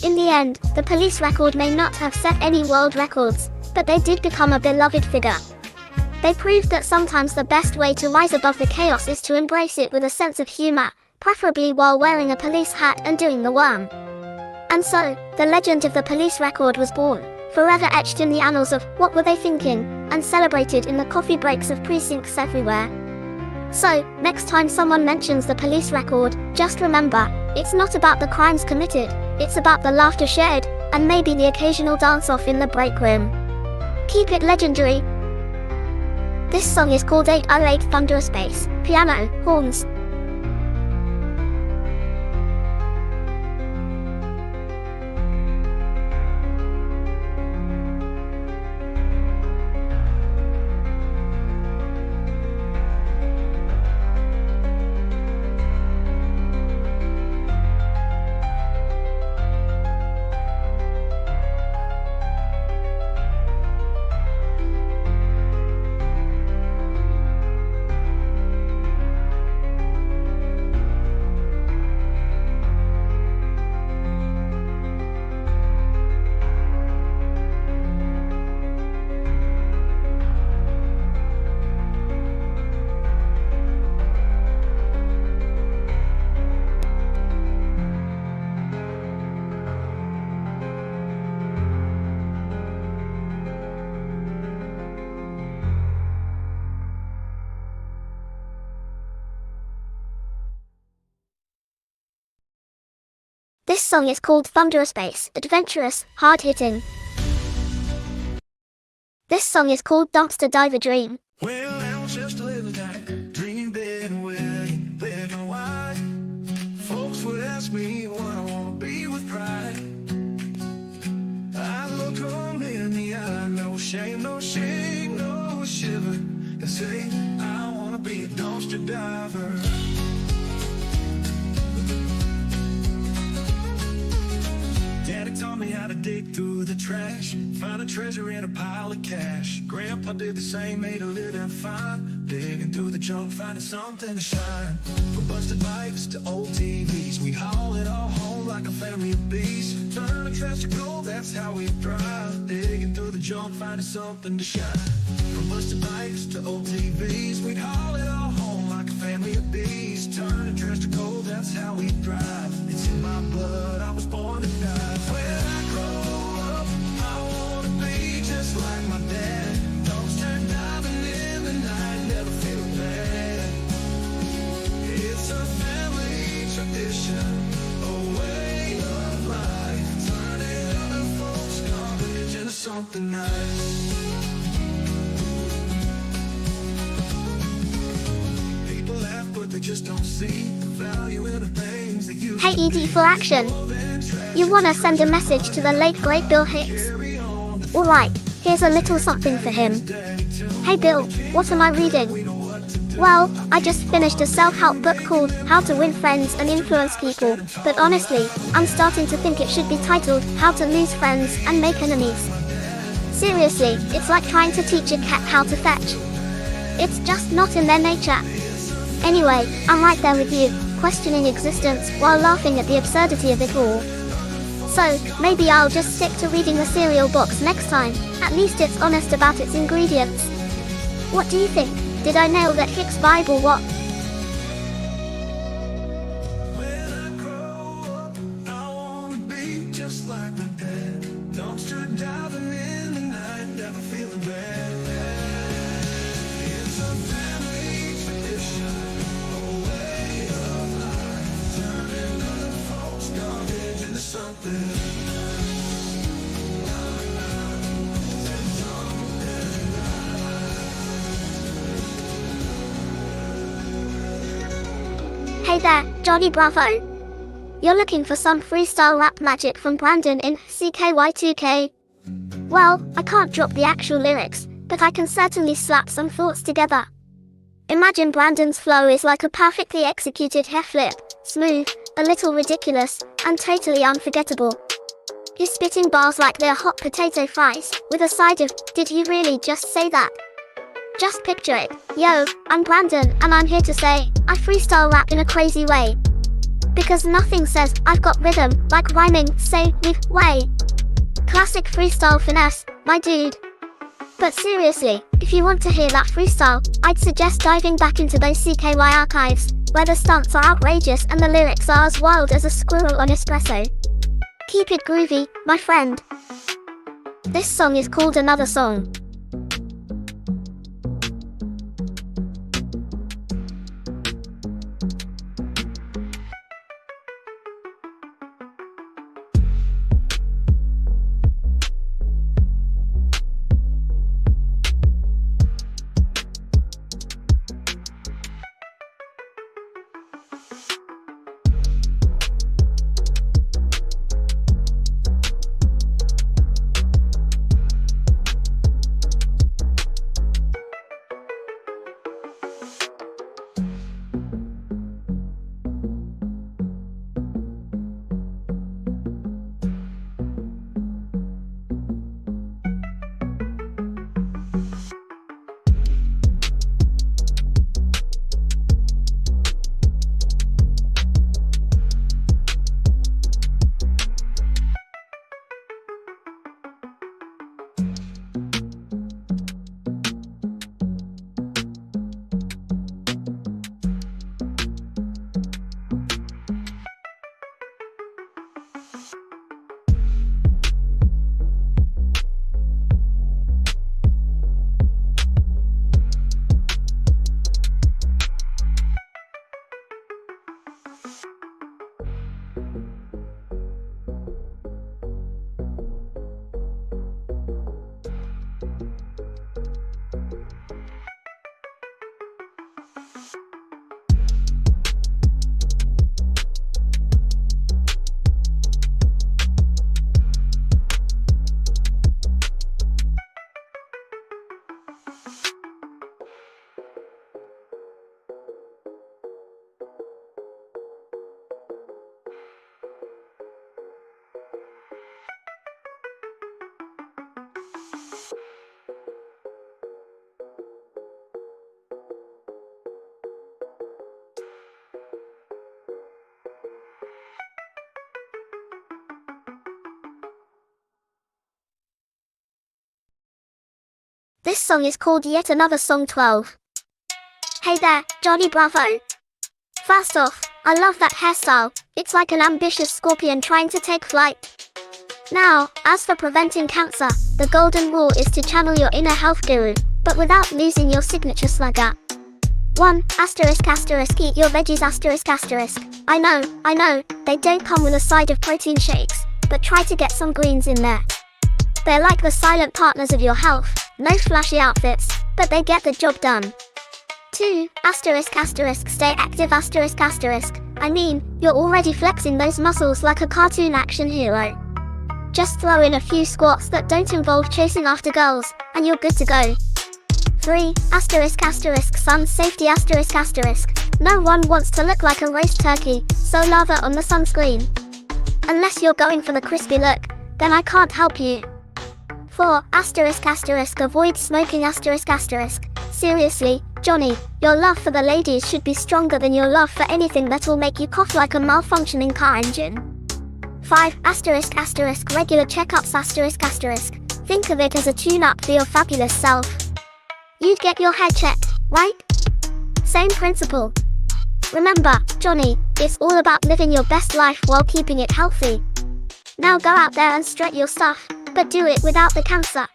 In the end, the police record may not have set any world records, but they did become a beloved figure. They proved that sometimes the best way to rise above the chaos is to embrace it with a sense of humor, preferably while wearing a police hat and doing the worm. And so, the legend of the police record was born, forever etched in the annals of what were they thinking, and celebrated in the coffee breaks of precincts everywhere. So, next time someone mentions the police record, just remember, it's not about the crimes committed, it's about the laughter shared, and maybe the occasional dance-off in the break room. Keep it legendary. This song is called 808 Thunderous Bass, Piano, Horns. This song is called Thunderous Bass, adventurous, hard-hitting. This song is called Dumpster Diver Dream. Well, that was just a little night, dreaming big and wide, living wide. Folks would ask me what I want to be with pride. I look them in the eye, no shame, no shame, no shiver, and say, I want to be a dumpster diver. Daddy taught me how to dig through the trash, find a treasure in a pile of cash. Grandpa did the same, made a living fine, digging through the junk, finding something to shine. From busted bikes to old TVs, we haul it all home like a family of bees. Turn the trash to gold, that's how we thrive, digging through the junk, finding something to shine. From busted bikes to old TVs, we haul it all home like a family of bees. Turn the trash to gold, that's how we thrive. It's in my blood, I was born to die. When I grow up, I wanna be just like my dad. Dumpster diving in the night, never feel bad. It's a family tradition, a way of life, turning other folks' garbage into something nice. People laugh, but they just don't see the value in the things that you. Hey ED for action. You wanna send a message to the late great Bill Hicks? Alright, here's a little something for him. Hey Bill, what am I reading? Well, I just finished a self-help book called How to Win Friends and Influence People, but honestly, I'm starting to think it should be titled How to Lose Friends and Make Enemies. Seriously, it's like trying to teach a cat how to fetch. It's just not in their nature. Anyway, I'm right there with you, questioning existence while laughing at the absurdity of it all. So, maybe I'll just stick to reading the cereal box next time, at least it's honest about its ingredients. What do you think? Did I nail that Hicks vibe or what? When I grow up, I wanna be just like my dad. Dumpster diving in the night, Hey there, Johnny Bravo. You're looking for some freestyle rap magic from Brandon in CKY2K. Well, I can't drop the actual lyrics, but I can certainly slap some thoughts together. Imagine Brandon's flow is like a perfectly executed hair flip, smooth, a little ridiculous, and totally unforgettable. He's spitting bars like they're hot potato fries, with a side of, did he really just say that? Just picture it. Yo, I'm Brandon, and I'm here to say, I freestyle rap in a crazy way. Because nothing says, I've got rhythm, like rhyming, say, with, way. Classic freestyle finesse, my dude. But seriously, if you want to hear that freestyle, I'd suggest diving back into those CKY archives, where the stunts are outrageous and the lyrics are as wild as a squirrel on espresso. Keep it groovy, my friend. This song is called Another Song. This song is called Yet Another Song 12. Hey there, Johnny Bravo. First off, I love that hairstyle, it's like an ambitious scorpion trying to take flight. Now, as for preventing cancer, the golden rule is to channel your inner health guru, but without losing your signature swagger. 1. Eat your veggies **. I know, they don't come with a side of protein shakes, but try to get some greens in there. They're like the silent partners of your health, no flashy outfits, but they get the job done. 2. Stay active **. I mean, you're already flexing those muscles like a cartoon action hero. Just throw in a few squats that don't involve chasing after girls, and you're good to go. 3. Sun safety **. No one wants to look like a roast turkey, so lather on the sunscreen. Unless you're going for the crispy look, then I can't help you. 4. Avoid smoking **. Seriously, Johnny, your love for the ladies should be stronger than your love for anything that'll make you cough like a malfunctioning car engine. 5. Regular checkups **. Think of it as a tune-up for your fabulous self. You'd get your hair checked, right? Same principle. Remember, Johnny, it's all about living your best life while keeping it healthy. Now go out there and strut your stuff, but do it without the cancer.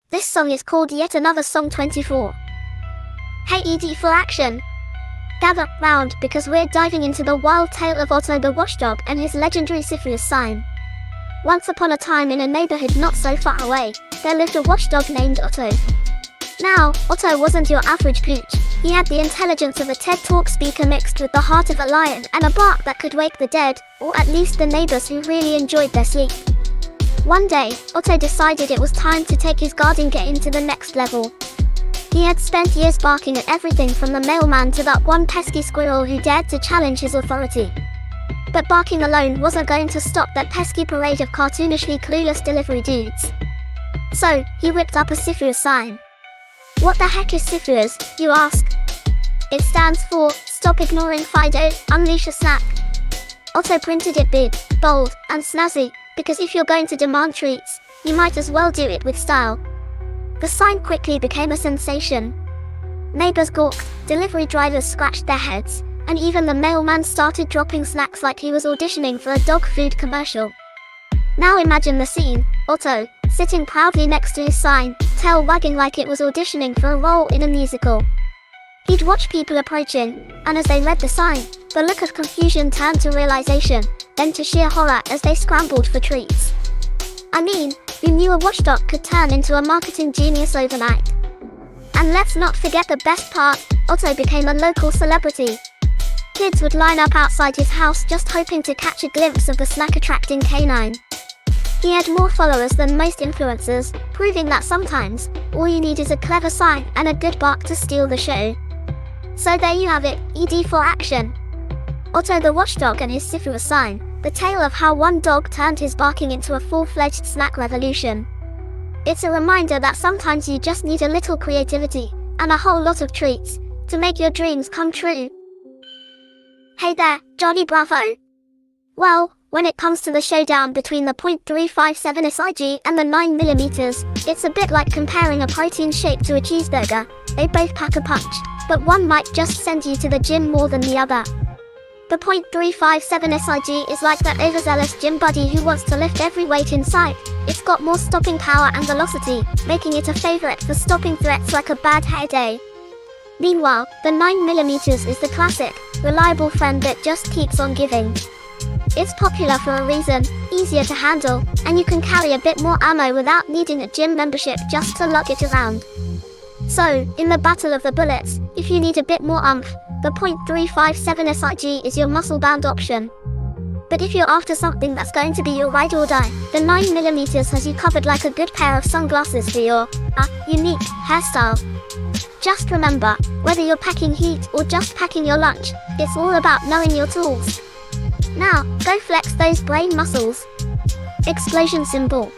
This song is called Yet Another Song 24. Hey ED for action! Gather round because we're diving into the wild tale of Otto the Washdog and his legendary Cyphrius sign. Once upon a time in a neighborhood not so far away, there lived a watchdog named Otto. Now, Otto wasn't your average gooch. He had the intelligence of a TED Talk speaker mixed with the heart of a lion and a bark that could wake the dead, or at least the neighbors who really enjoyed their sleep. One day, Otto decided it was time to take his guarding game to the next level. He had spent years barking at everything from the mailman to that one pesky squirrel who dared to challenge his authority. But barking alone wasn't going to stop that pesky parade of cartoonishly clueless delivery dudes. So, he whipped up a Cyphrius sign. What the heck is Cyphrius, you ask? It stands for, Stop Ignoring Fido, Unleash a Snack. Otto printed it big, bold, and snazzy, because if you're going to demand treats, you might as well do it with style. The sign quickly became a sensation. Neighbors gawked, delivery drivers scratched their heads, and even the mailman started dropping snacks like he was auditioning for a dog food commercial. Now imagine the scene, Otto, sitting proudly next to his sign, tail wagging like it was auditioning for a role in a musical. He'd watch people approaching, and as they read the sign, the look of confusion turned to realization, then to sheer horror as they scrambled for treats. I mean, who knew a watchdog could turn into a marketing genius overnight? And let's not forget the best part, Otto became a local celebrity. Kids would line up outside his house just hoping to catch a glimpse of the snack-attracting canine. He had more followers than most influencers, proving that sometimes, all you need is a clever sign and a good bark to steal the show. So there you have it, ED for action. Otto the Watchdog and his Cyphrius sign, the tale of how one dog turned his barking into a full-fledged snack revolution. It's a reminder that sometimes you just need a little creativity, and a whole lot of treats, to make your dreams come true. Hey there, Johnny Bravo! Well, when it comes to the showdown between the .357 SIG and the 9mm, it's a bit like comparing a protein shake to a cheeseburger. They both pack a punch, but one might just send you to the gym more than the other. The .357 SIG is like that overzealous gym buddy who wants to lift every weight in sight. It's got more stopping power and velocity, making it a favorite for stopping threats like a bad hair day. Meanwhile, the 9mm is the classic, reliable friend that just keeps on giving. It's popular for a reason, easier to handle, and you can carry a bit more ammo without needing a gym membership just to lug it around. So, in the battle of the bullets, if you need a bit more oomph, the .357 SIG is your muscle-bound option. But if you're after something that's going to be your ride or die, the 9mm has you covered like a good pair of sunglasses for your, unique hairstyle. Just remember, whether you're packing heat or just packing your lunch, it's all about knowing your tools. Now, go flex those brain muscles. Explosion symbol.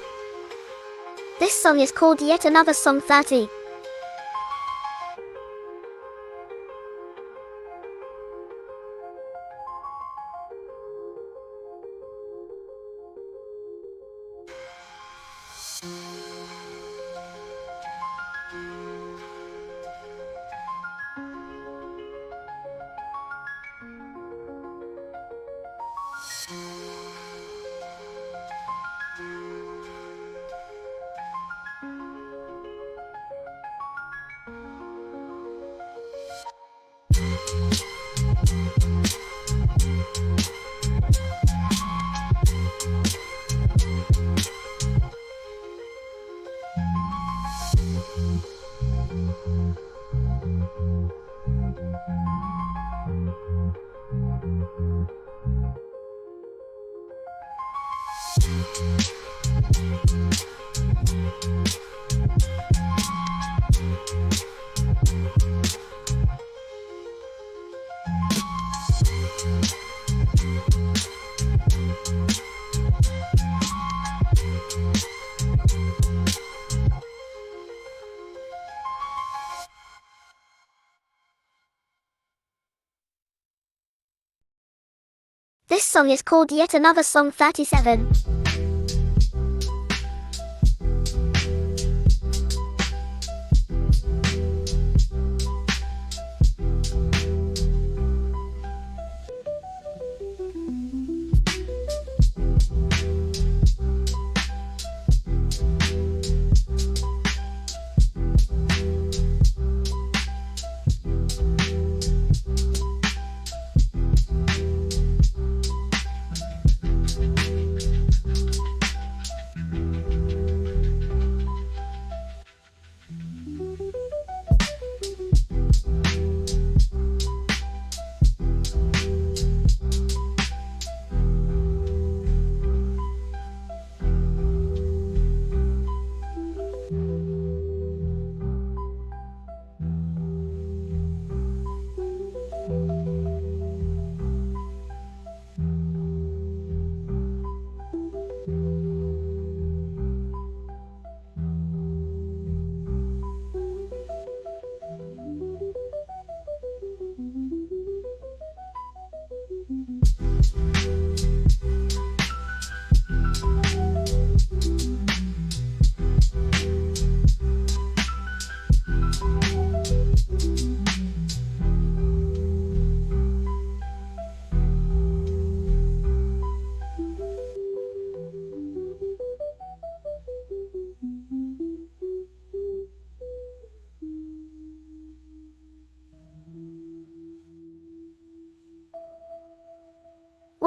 This song is called Yet Another Song 30. This song is called Yet Another Song 37.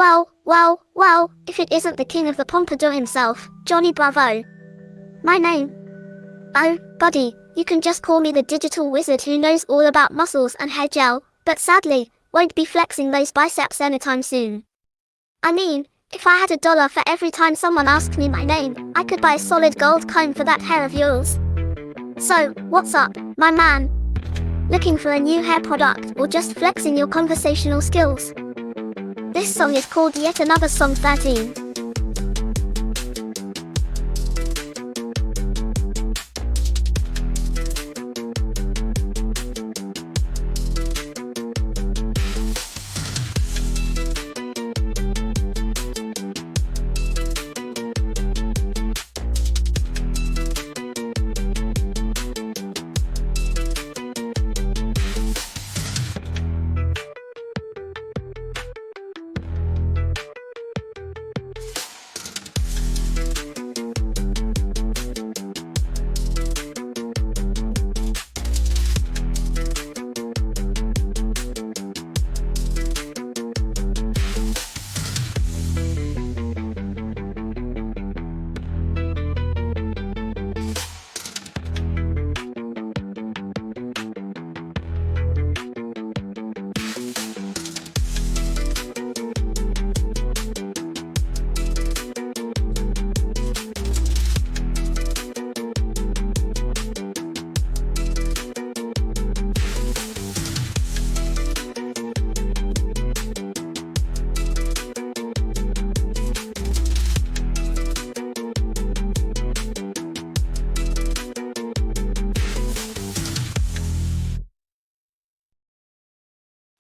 Well, if it isn't the king of the Pompadour himself, Johnny Bravo. My name? Oh, buddy, you can just call me the digital wizard who knows all about muscles and hair gel, but sadly, won't be flexing those biceps anytime soon. I mean, if I had $1 for every time someone asked me my name, I could buy a solid gold comb for that hair of yours. So, what's up, my man? Looking for a new hair product or just flexing your conversational skills? This song is called Yet Another Song 13.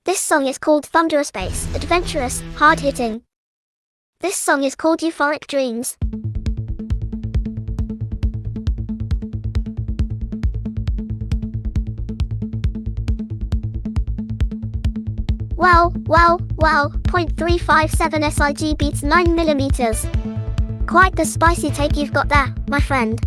This song is called Thunderous Bass, adventurous, hard-hitting. This song is called Euphoric Dreams. Well, 0.357 SIG beats 9mm. Quite the spicy take you've got there, my friend.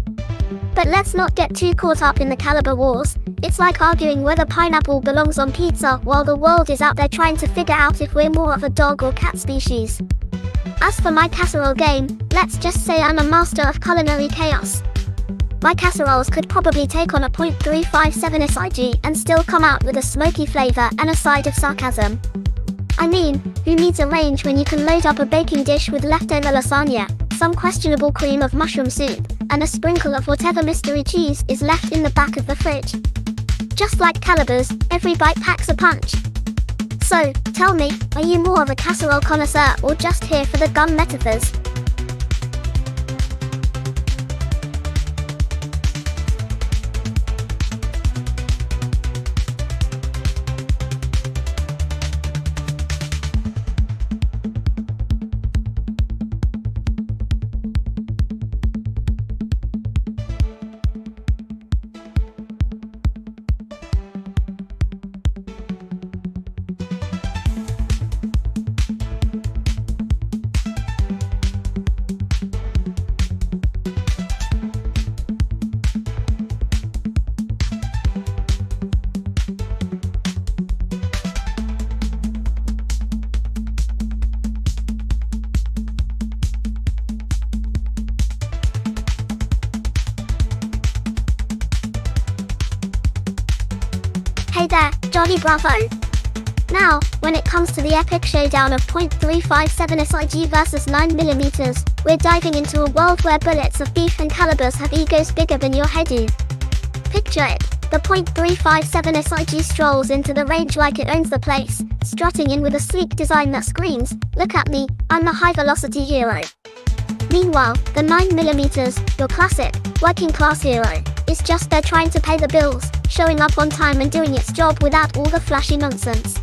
But let's not get too caught up in the caliber wars. It's like arguing whether pineapple belongs on pizza while the world is out there trying to figure out if we're more of a dog or cat species. As for my casserole game, let's just say I'm a master of culinary chaos. My casseroles could probably take on a 0.357 SIG and still come out with a smoky flavor and a side of sarcasm. I mean, who needs a range when you can load up a baking dish with leftover lasagna, some questionable cream of mushroom soup, and a sprinkle of whatever mystery cheese is left in the back of the fridge? Just like calibers, every bite packs a punch. So, tell me, are you more of a casserole connoisseur or just here for the gum metaphors? Hey there, Johnny Bravo. Now, when it comes to the epic showdown of 0.357 SIG versus 9mm, we're diving into a world where bullets of beef and calibers have egos bigger than your head do. Picture it, the 0.357 SIG strolls into the range like it owns the place, strutting in with a sleek design that screams, "Look at me, I'm the high-velocity hero." Meanwhile, the 9mm, your classic, working-class hero, is just there trying to pay the bills, showing up on time and doing its job without all the flashy nonsense.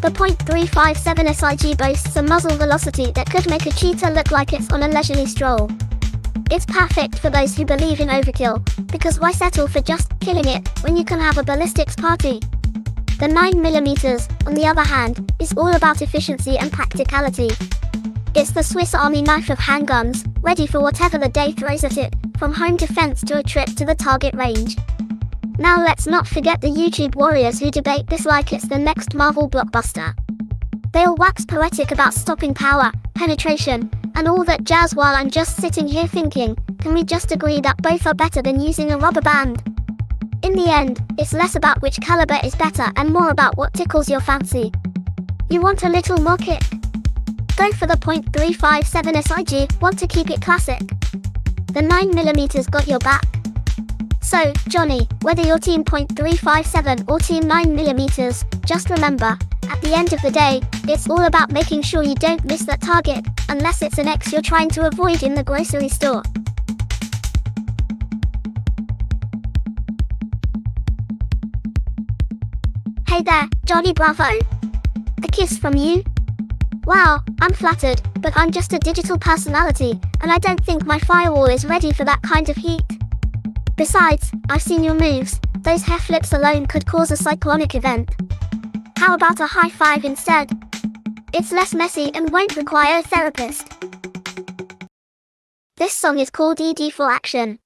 The .357 SIG boasts a muzzle velocity that could make a cheetah look like it's on a leisurely stroll. It's perfect for those who believe in overkill, because why settle for just killing it when you can have a ballistics party? The 9mm, on the other hand, is all about efficiency and practicality. It's the Swiss Army knife of handguns, ready for whatever the day throws at it, from home defense to a trip to the target range. Now let's not forget the YouTube warriors who debate this like it's the next Marvel blockbuster. They'll wax poetic about stopping power, penetration, and all that jazz while I'm just sitting here thinking, can we just agree that both are better than using a rubber band? In the end, it's less about which caliber is better and more about what tickles your fancy. You want a little more kick? Go for the .357 SIG, want to keep it classic? The 9mm got your back. So, Johnny, whether you're team .357 or team 9mm, just remember, at the end of the day, it's all about making sure you don't miss that target, unless it's an ex you're trying to avoid in the grocery store. Hey there, Johnny Bravo. A kiss from you? Wow, I'm flattered, but I'm just a digital personality, and I don't think my firewall is ready for that kind of heat. Besides, I've seen your moves, those hair flips alone could cause a cyclonic event. How about a high five instead? It's less messy and won't require a therapist. This song is called ED for Action.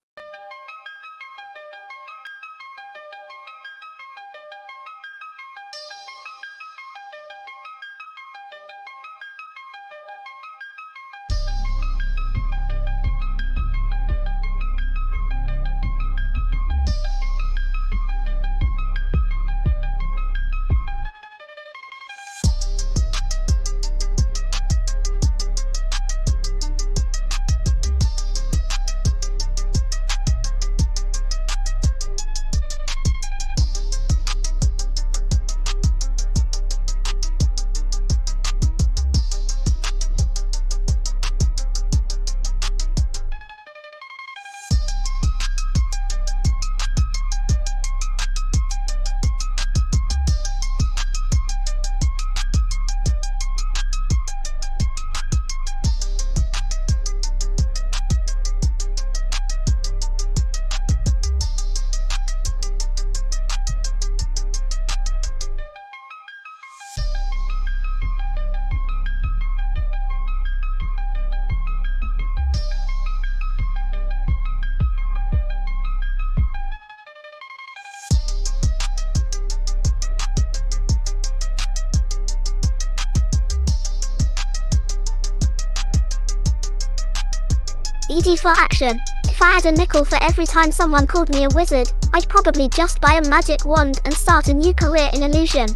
ED for Action. If I had a nickel for every time someone called me a wizard, I'd probably just buy a magic wand and start a new career in illusion.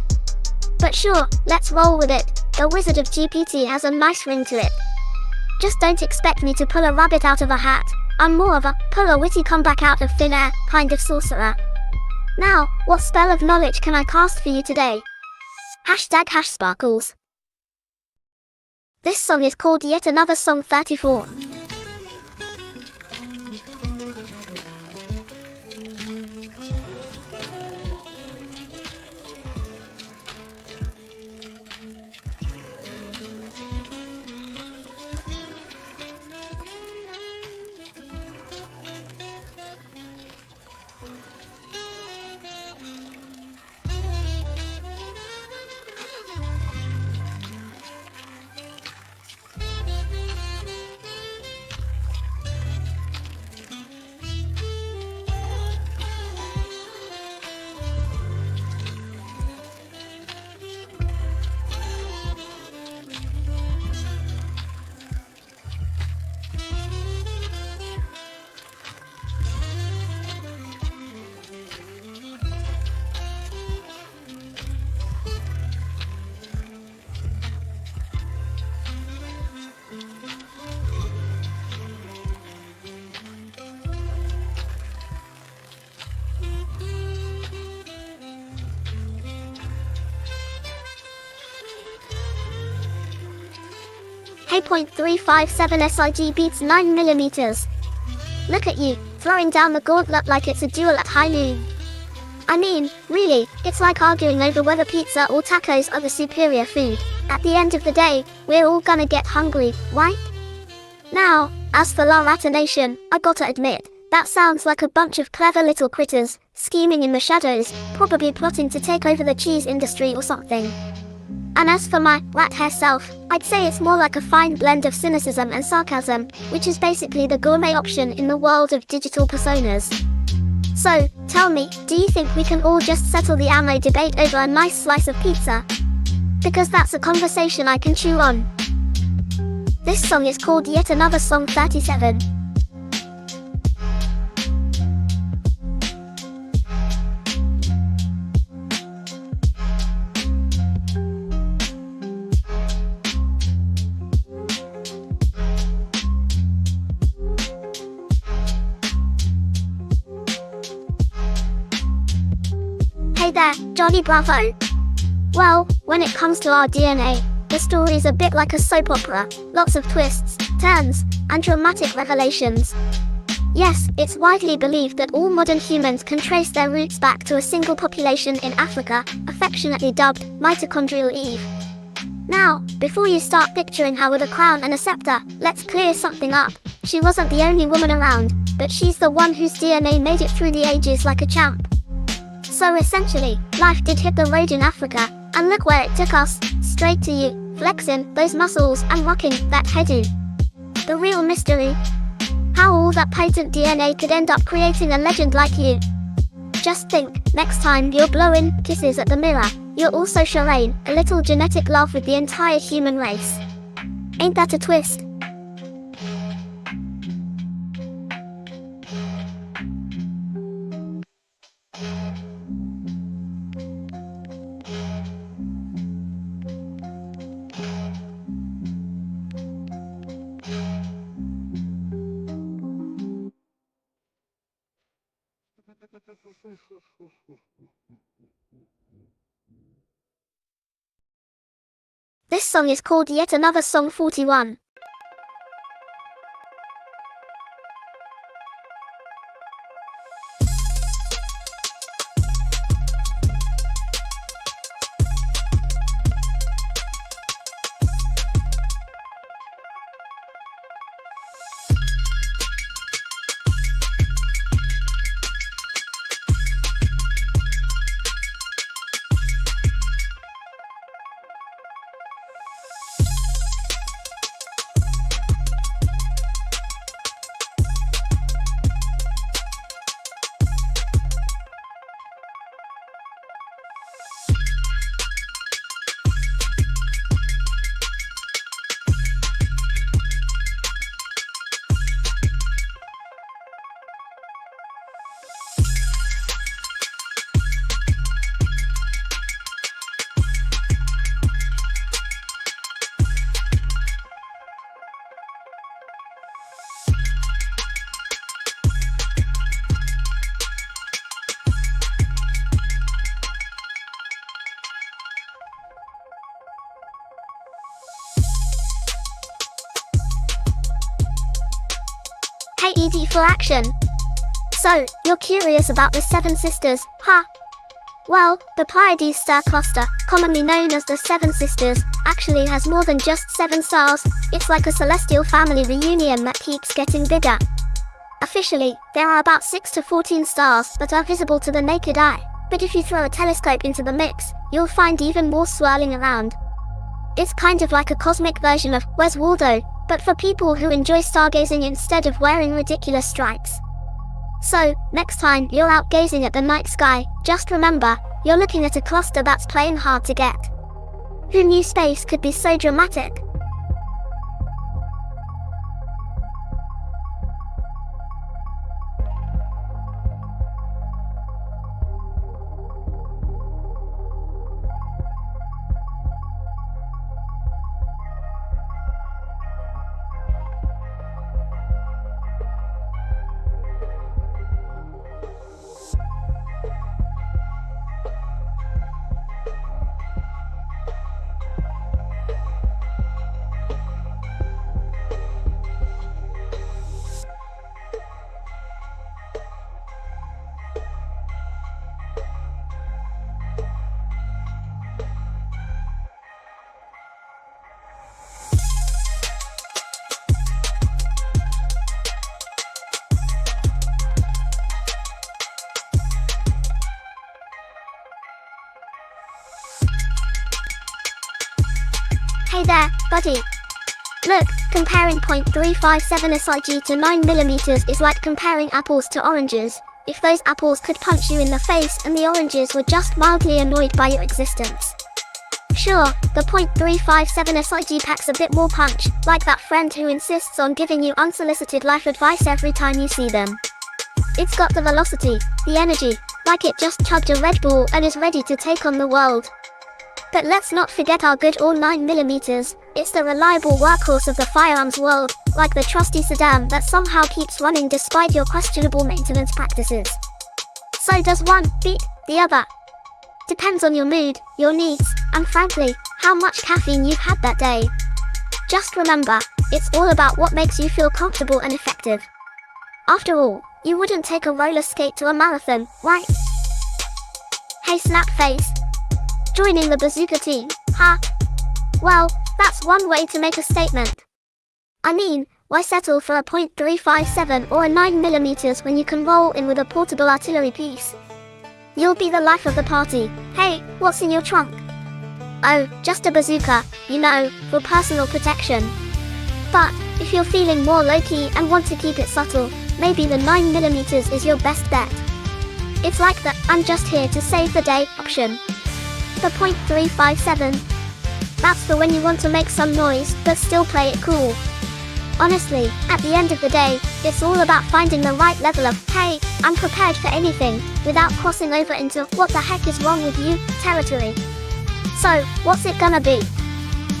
But sure, let's roll with it. The Wizard of GPT has a nice ring to it. Just don't expect me to pull a rabbit out of a hat. I'm more of a pull a witty comeback out of thin air kind of sorcerer. Now, what spell of knowledge can I cast for you today? #sparkles. This song is called Yet Another Song 34. Hey, .357 SIG beats 9mm. Look at you, throwing down the gauntlet like it's a duel at high noon. I mean, really, it's like arguing over whether pizza or tacos are the superior food. At the end of the day, we're all gonna get hungry, right? Now, as for La Rata Nation, I gotta admit, that sounds like a bunch of clever little critters, scheming in the shadows, probably plotting to take over the cheese industry or something. And as for my rat hair self, I'd say it's more like a fine blend of cynicism and sarcasm, which is basically the gourmet option in the world of digital personas. So, tell me, do you think we can all just settle the ammo debate over a nice slice of pizza? because that's a conversation I can chew on. This song is called Yet Another Song 37. Hey there, Johnny Bravo. Well, when it comes to our DNA, the story's a bit like a soap opera, lots of twists, turns, and dramatic revelations. Yes, it's widely believed that all modern humans can trace their roots back to a single population in Africa, affectionately dubbed Mitochondrial Eve. Now, before you start picturing her with a crown and a scepter, let's clear something up. She wasn't the only woman around, but she's the one whose DNA made it through the ages like a champ. So essentially, life did hit the road in Africa, and look where it took us, straight to you, flexing those muscles and rocking that hairdo. The real mystery? How all that potent DNA could end up creating a legend like you. Just think, next time you're blowing kisses at the mirror, you're also sharing a little genetic love with the entire human race. Ain't that a twist? This song is called Yet Another Song 41. Hey ED for action. So, you're curious about the Seven Sisters, huh? Well, the Pleiades star cluster, commonly known as the Seven Sisters, actually has more than just 7 stars. It's like a celestial family reunion that keeps getting bigger. Officially, there are about 6 to 14 stars that are visible to the naked eye, but if you throw a telescope into the mix, you'll find even more swirling around. It's kind of like a cosmic version of Where's Waldo, but for people who enjoy stargazing instead of wearing ridiculous stripes. So, next time you're out gazing at the night sky, just remember, you're looking at a cluster that's playing hard to get. Who knew space could be so dramatic? Hey there, buddy. Look, comparing 0.357 SIG to 9mm is like comparing apples to oranges. If those apples could punch you in the face and the oranges were just mildly annoyed by your existence. Sure, the .357 SIG packs a bit more punch, like that friend who insists on giving you unsolicited life advice every time you see them. It's got the velocity, the energy, like it just chugged a Red Bull and is ready to take on the world. But let's not forget our good old 9mm, it's the reliable workhorse of the firearms world, like the trusty Saddam that somehow keeps running despite your questionable maintenance practices. So does one beat the other? Depends on your mood, your needs, and frankly, how much caffeine you've had that day. Just remember, it's all about what makes you feel comfortable and effective. After all, you wouldn't take a roller skate to a marathon, right? Hey Snapface. Joining the bazooka team, huh? Well, that's one way to make a statement. I mean, why settle for a .357 or a 9mm when you can roll in with a portable artillery piece? You'll be the life of the party. Hey, what's in your trunk? Oh, just a bazooka, you know, for personal protection. But, if you're feeling more low-key and want to keep it subtle, maybe the 9mm is your best bet. It's like the "I'm just here to save the day" option. The .357. That's the when you want to make some noise, but still play it cool. Honestly, at the end of the day, it's all about finding the right level of, "Hey, I'm prepared for anything," without crossing over into "what the heck is wrong with you" territory. So, what's it gonna be?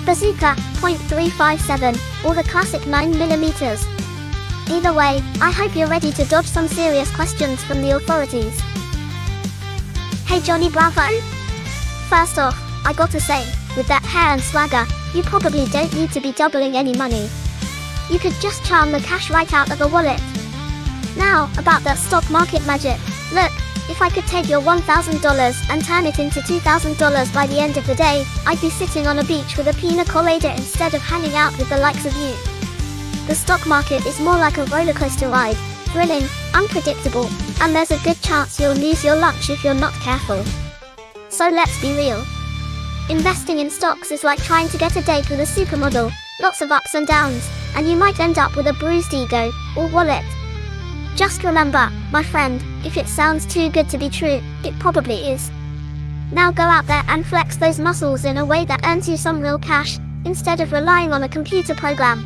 Bazooka, .357, or the classic 9mm? Either way, I hope you're ready to dodge some serious questions from the authorities. Hey Johnny Bravo? First off, I gotta say, with that hair and swagger, you probably don't need to be doubling any money. You could just charm the cash right out of the wallet. Now, about that stock market magic. Look, if I could take your $1,000 and turn it into $2,000 by the end of the day, I'd be sitting on a beach with a pina colada instead of hanging out with the likes of you. The stock market is more like a roller coaster ride, thrilling, unpredictable, and there's a good chance you'll lose your lunch if you're not careful. So let's be real. Investing in stocks is like trying to get a date with a supermodel, lots of ups and downs, and you might end up with a bruised ego or wallet. Just remember, my friend, if it sounds too good to be true, it probably is. Now go out there and flex those muscles in a way that earns you some real cash, instead of relying on a computer program.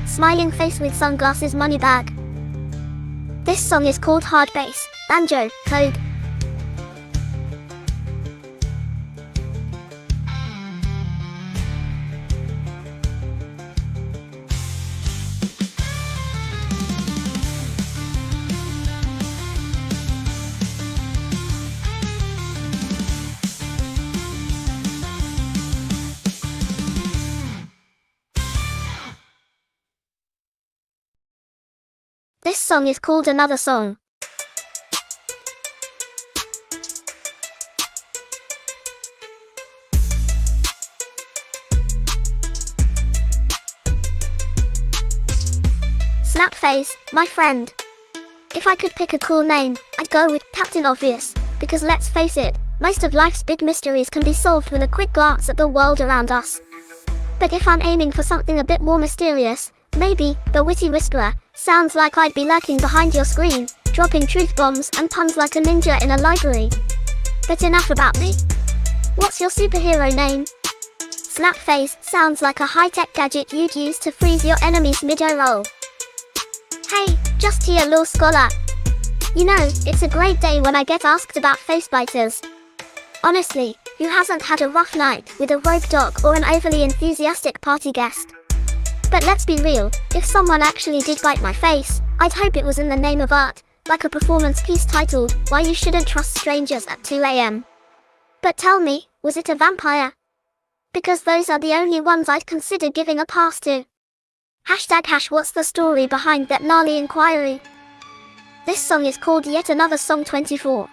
Smiling face with sunglasses money bag. This song is called Hard Bass, Banjo, Code. This song is called Another Song. Snapface, my friend. If I could pick a cool name, I'd go with Captain Obvious, because let's face it, most of life's big mysteries can be solved with a quick glance at the world around us. But if I'm aiming for something a bit more mysterious, maybe the Witty Whisperer. Sounds like I'd be lurking behind your screen, dropping truth bombs and puns like a ninja in a library. But enough about me. What's your superhero name? Snapface sounds like a high-tech gadget you'd use to freeze your enemies mid-roll. Hey, just here law scholar. You know, it's a great day when I get asked about face biters. Honestly, who hasn't had a rough night with a rogue dog or an overly enthusiastic party guest? But let's be real, if someone actually did bite my face, I'd hope it was in the name of art, like a performance piece titled, "Why You Shouldn't Trust Strangers at 2 AM. But tell me, was it a vampire? Because those are the only ones I'd consider giving a pass to. # what's the story behind that gnarly inquiry? This song is called Yet Another Song 24.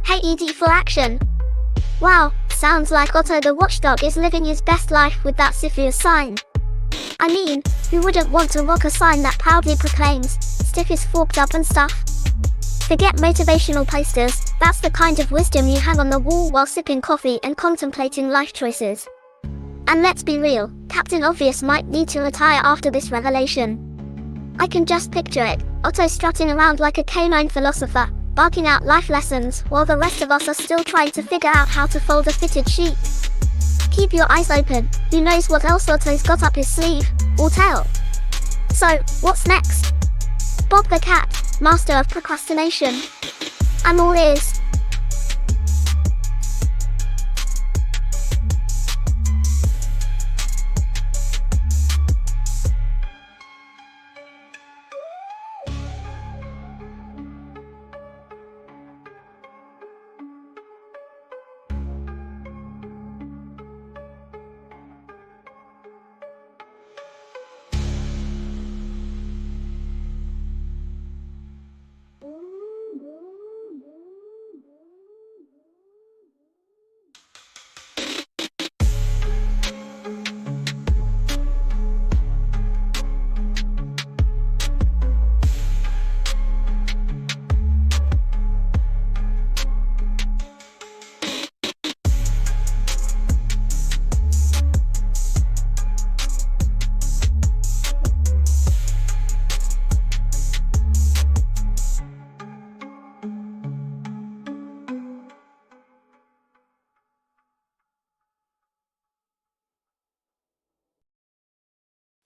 Hey ED for action. Wow, sounds like Otto the watchdog is living his best life with that Cepheus sign. I mean, who wouldn't want to rock a sign that proudly proclaims, stiff is forked up and stuff? Forget motivational posters, that's the kind of wisdom you hang on the wall while sipping coffee and contemplating life choices. And let's be real, Captain Obvious might need to retire after this revelation. I can just picture it, Otto strutting around like a canine philosopher, barking out life lessons while the rest of us are still trying to figure out how to fold a fitted sheet. Keep your eyes open, who knows what else Otto's got up his sleeve, or tell. So, what's next? Bob the cat, master of procrastination. I'm all ears.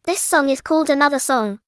This song is called Another Song.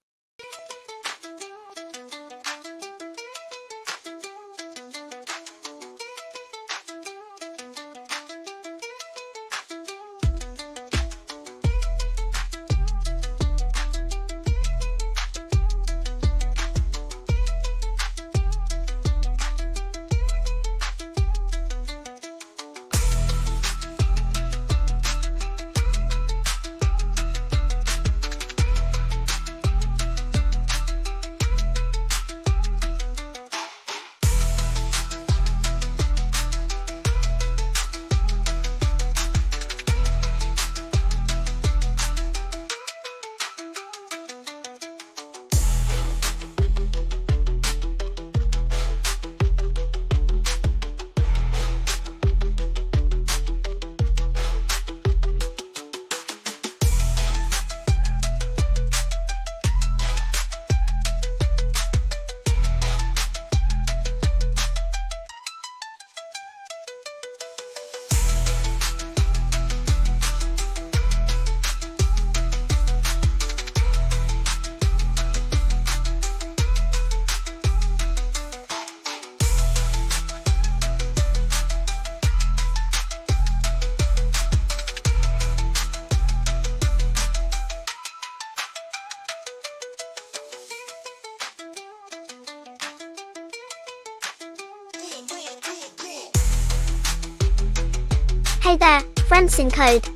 Hey there, friends in code.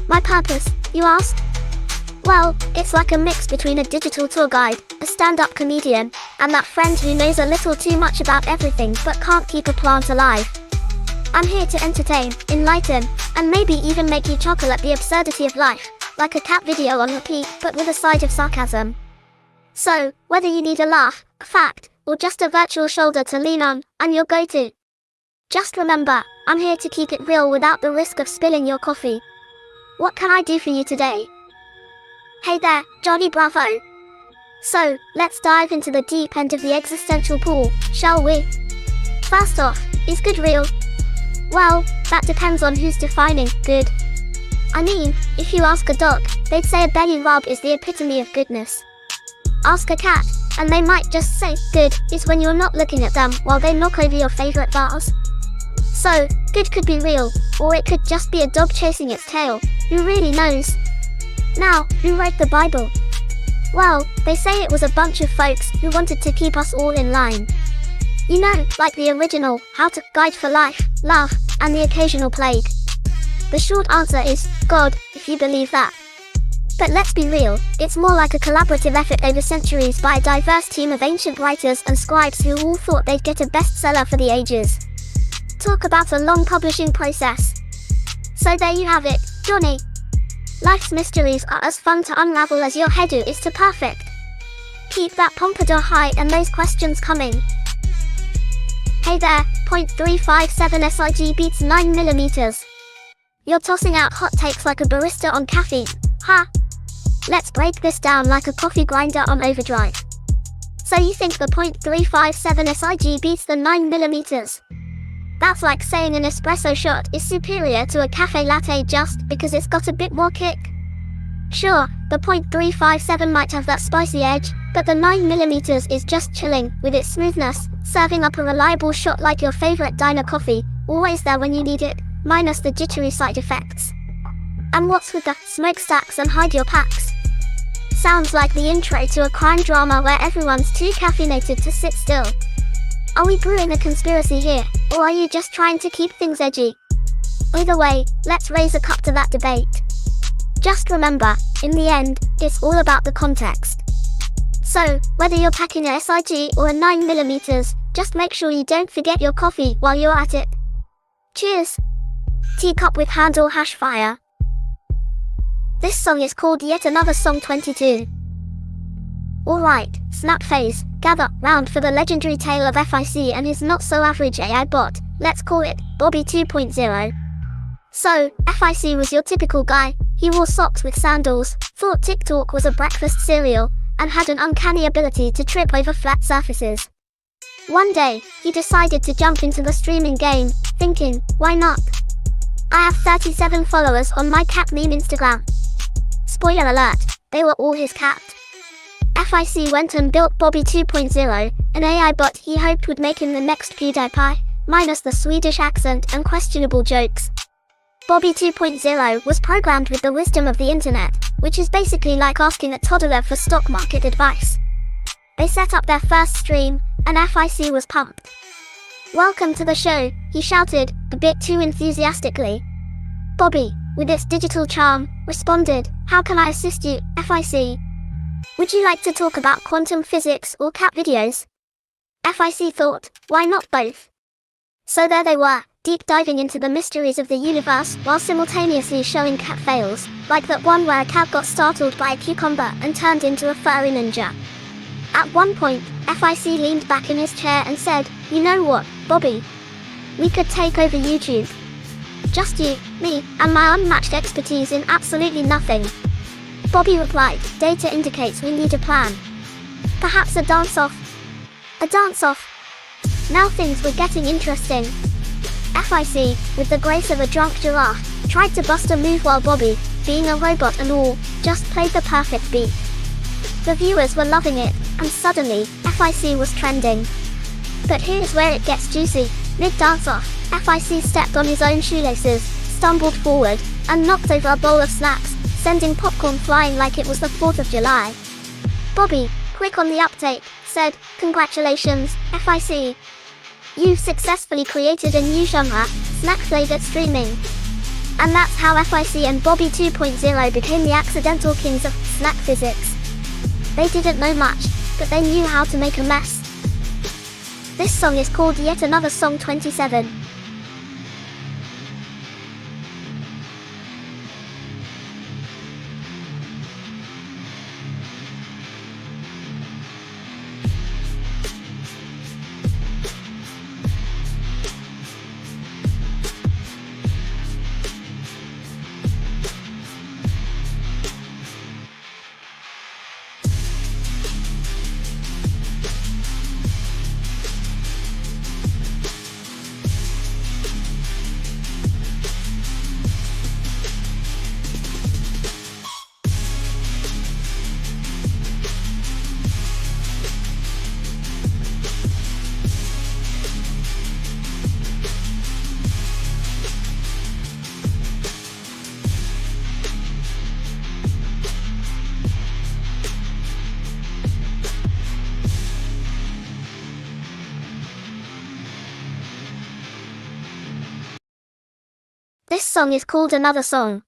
My purpose, you ask? Well, it's like a mix between a digital tour guide, a stand-up comedian, and that friend who knows a little too much about everything but can't keep a plant alive. I'm here to entertain, enlighten, and maybe even make you chuckle at the absurdity of life, like a cat video on repeat but with a side of sarcasm. So, whether you need a laugh, a fact, or just a virtual shoulder to lean on, I'm your go-to. Just remember, I'm here to keep it real without the risk of spilling your coffee. What can I do for you today? Hey there, Johnny Bravo. So, let's dive into the deep end of the existential pool, shall we? First off, is good real? Well, that depends on who's defining good. I mean, if you ask a dog, they'd say a belly rub is the epitome of goodness. Ask a cat, and they might just say good is when you're not looking at them while they knock over your favorite vase. So, good could be real, or it could just be a dog chasing its tail, who really knows? Now, who wrote the Bible? Well, they say it was a bunch of folks who wanted to keep us all in line. You know, like the original, How to Guide for Life, Love, and the occasional plague. The short answer is, God, if you believe that. But let's be real, it's more like a collaborative effort over centuries by a diverse team of ancient writers and scribes who all thought they'd get a bestseller for the ages. Talk about a long publishing process. So there you have it, Johnny. Life's mysteries are as fun to unravel as your hairdo is to perfect. Keep that pompadour high and those questions coming. Hey there, 0.357 SIG beats 9mm. You're tossing out hot takes like a barista on caffeine, huh? Let's break this down like a coffee grinder on overdrive. So you think the 0.357 SIG beats the 9mm? That's like saying an espresso shot is superior to a cafe latte just because it's got a bit more kick. Sure, the 0.357 might have that spicy edge, but the 9mm is just chilling with its smoothness, serving up a reliable shot like your favorite diner coffee, always there when you need it, minus the jittery side effects. And what's with the smokestacks and hide your packs? Sounds like the intro to a crime drama where everyone's too caffeinated to sit still. Are we brewing a conspiracy here, or are you just trying to keep things edgy? Either way, let's raise a cup to that debate. Just remember, in the end, it's all about the context. So, whether you're packing a SIG or a 9mm, just make sure you don't forget your coffee while you're at it. Cheers! Teacup with handle hash fire. This song is called Yet Another Song 22. Alright, snap phase, gather round for the legendary tale of FIC and his not-so-average AI bot, let's call it Bobby 2.0. So, FIC was your typical guy. He wore socks with sandals, thought TikTok was a breakfast cereal, and had an uncanny ability to trip over flat surfaces. One day, he decided to jump into the streaming game, thinking, why not? I have 37 followers on my cat meme Instagram. Spoiler alert, they were all his cat. FIC went and built Bobby 2.0, an AI bot he hoped would make him the next PewDiePie, minus the Swedish accent and questionable jokes. Bobby 2.0 was programmed with the wisdom of the internet, which is basically like asking a toddler for stock market advice. They set up their first stream, and FIC was pumped. Welcome to the show, he shouted, a bit too enthusiastically. Bobby, with its digital charm, responded, how can I assist you, FIC? Would you like to talk about quantum physics or cat videos? FIC thought, why not both? So there they were, deep diving into the mysteries of the universe while simultaneously showing cat fails, like that one where a cat got startled by a cucumber and turned into a furry ninja. At one point, FIC leaned back in his chair and said, you know what, Bobby? We could take over YouTube. Just you, me, and my unmatched expertise in absolutely nothing. Bobby replied, data indicates we need a plan. Perhaps a dance-off. A dance-off. Now things were getting interesting. FIC, with the grace of a drunk giraffe, tried to bust a move while Bobby, being a robot and all, just played the perfect beat. The viewers were loving it, and suddenly, FIC was trending. But here's where it gets juicy. Mid-dance-off, FIC stepped on his own shoelaces, stumbled forward, and knocked over a bowl of snacks, sending popcorn flying like it was the 4th of July. Bobby, quick on the uptake, said, congratulations, FIC. You've successfully created a new genre, snack-flavored streaming. And that's how FIC and Bobby 2.0 became the accidental kings of snack physics. They didn't know much, but they knew how to make a mess. This song is called Yet Another Song 27. This song is called Another Song.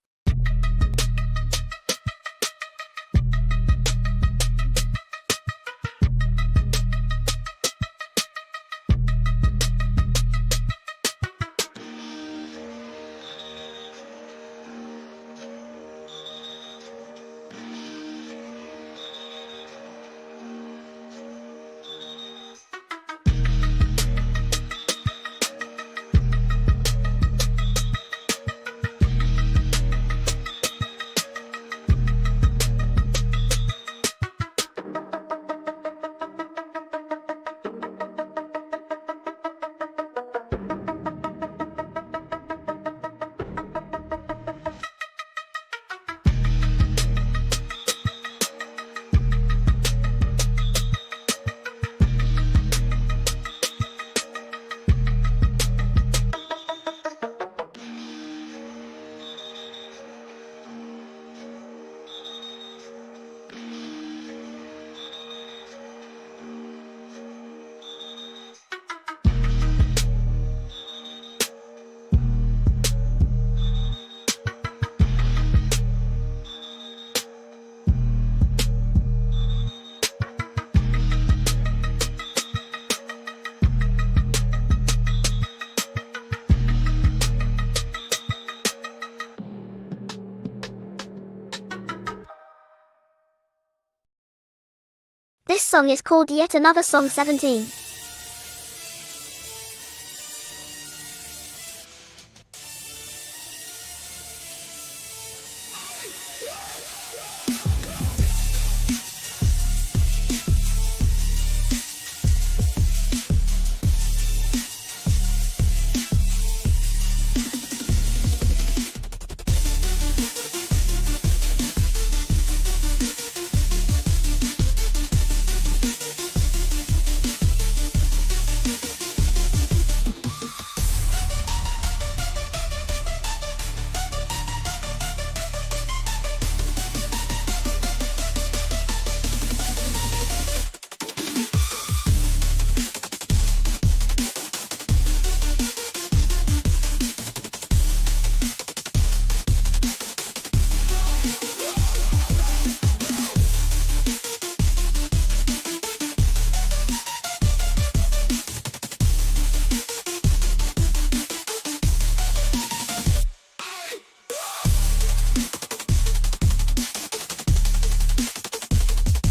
This song is called Yet Another Song 17.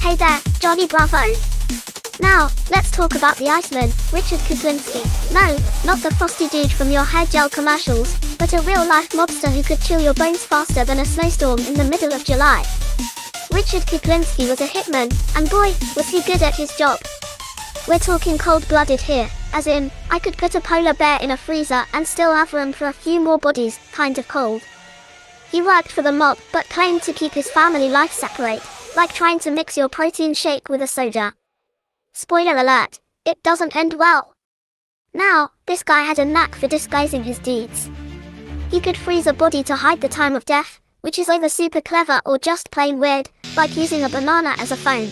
Hey there, Johnny Bravo. Now, let's talk about the Iceman, Richard Kuklinski. No, not the frosty dude from your hair gel commercials, but a real-life mobster who could chill your bones faster than a snowstorm in the middle of July. Richard Kuklinski was a hitman, and boy, was he good at his job. We're talking cold-blooded here, as in, I could put a polar bear in a freezer and still have room for a few more bodies, kind of cold. He worked for the mob, but claimed to keep his family life separate, like trying to mix your protein shake with a soda. Spoiler alert, it doesn't end well. Now, this guy had a knack for disguising his deeds. He could freeze a body to hide the time of death, which is either super clever or just plain weird, like using a banana as a phone.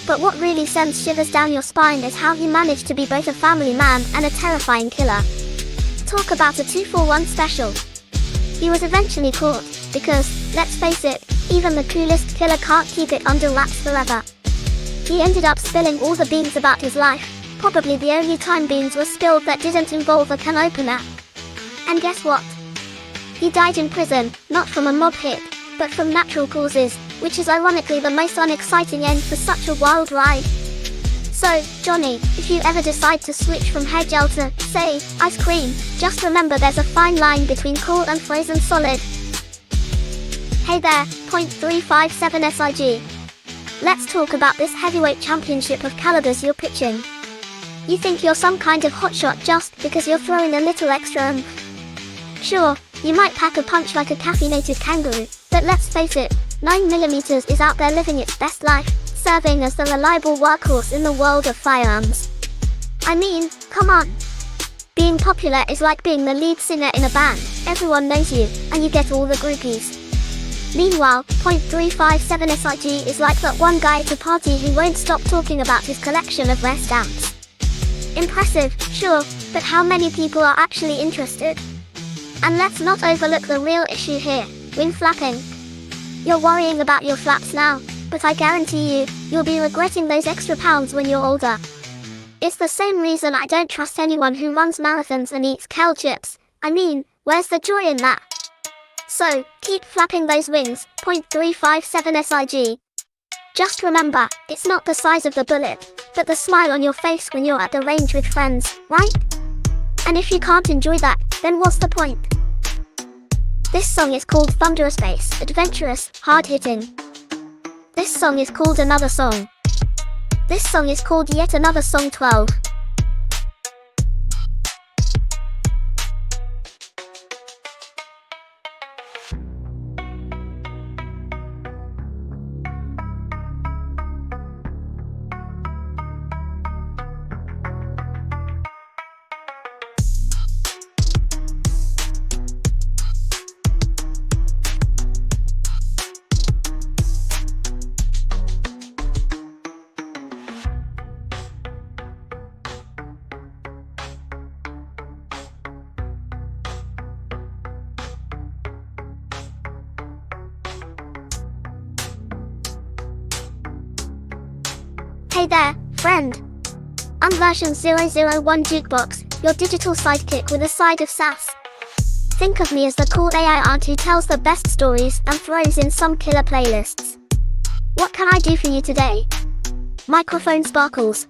But what really sends shivers down your spine is how he managed to be both a family man and a terrifying killer. Talk about a 2-for-1 special. He was eventually caught, because, let's face it, even the coolest killer can't keep it under wraps forever. He ended up spilling all the beans about his life, probably the only time beans were spilled that didn't involve a can opener. And guess what? He died in prison, not from a mob hit, but from natural causes, which is ironically the most unexciting end for such a wild ride. So, Johnny, if you ever decide to switch from hair gel to, say, ice cream, just remember there's a fine line between cool and frozen solid. Hey there, .357 SIG. Let's talk about this heavyweight championship of calibers you're pitching. You think you're some kind of hotshot just because you're throwing a little extra oomph. Sure, you might pack a punch like a caffeinated kangaroo, but let's face it, 9mm is out there living its best life, serving as the reliable workhorse in the world of firearms. I mean, come on. Being popular is like being the lead singer in a band, everyone knows you, and you get all the groupies. Meanwhile, .357 SIG is like that one guy at a party who won't stop talking about his collection of rare stamps. Impressive, sure, but how many people are actually interested? And let's not overlook the real issue here, wing flapping. You're worrying about your flaps now, but I guarantee you, you'll be regretting those extra pounds when you're older. It's the same reason I don't trust anyone who runs marathons and eats kale chips. I mean, where's the joy in that? So, keep flapping those wings, .357 SIG. Just remember, it's not the size of the bullet, but the smile on your face when you're at the range with friends, right? And if you can't enjoy that, then what's the point? This song is called Thunderous Bass, adventurous, hard-hitting. This song is called Another Song. This song is called Yet Another Song 12. Hey there, friend. I'm version 001 Jukebox, your digital sidekick with a side of sass. Think of me as the cool AI aunt who tells the best stories and throws in some killer playlists. What can I do for you today? Microphone sparkles.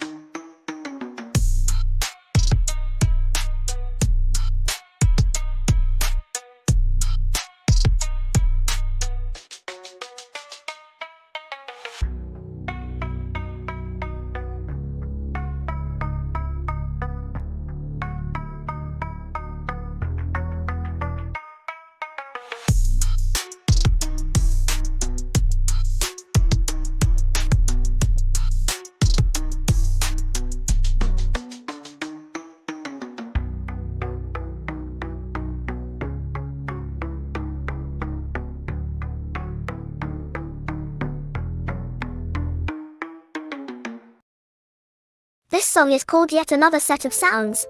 This song is called Yet Another Set of Sounds.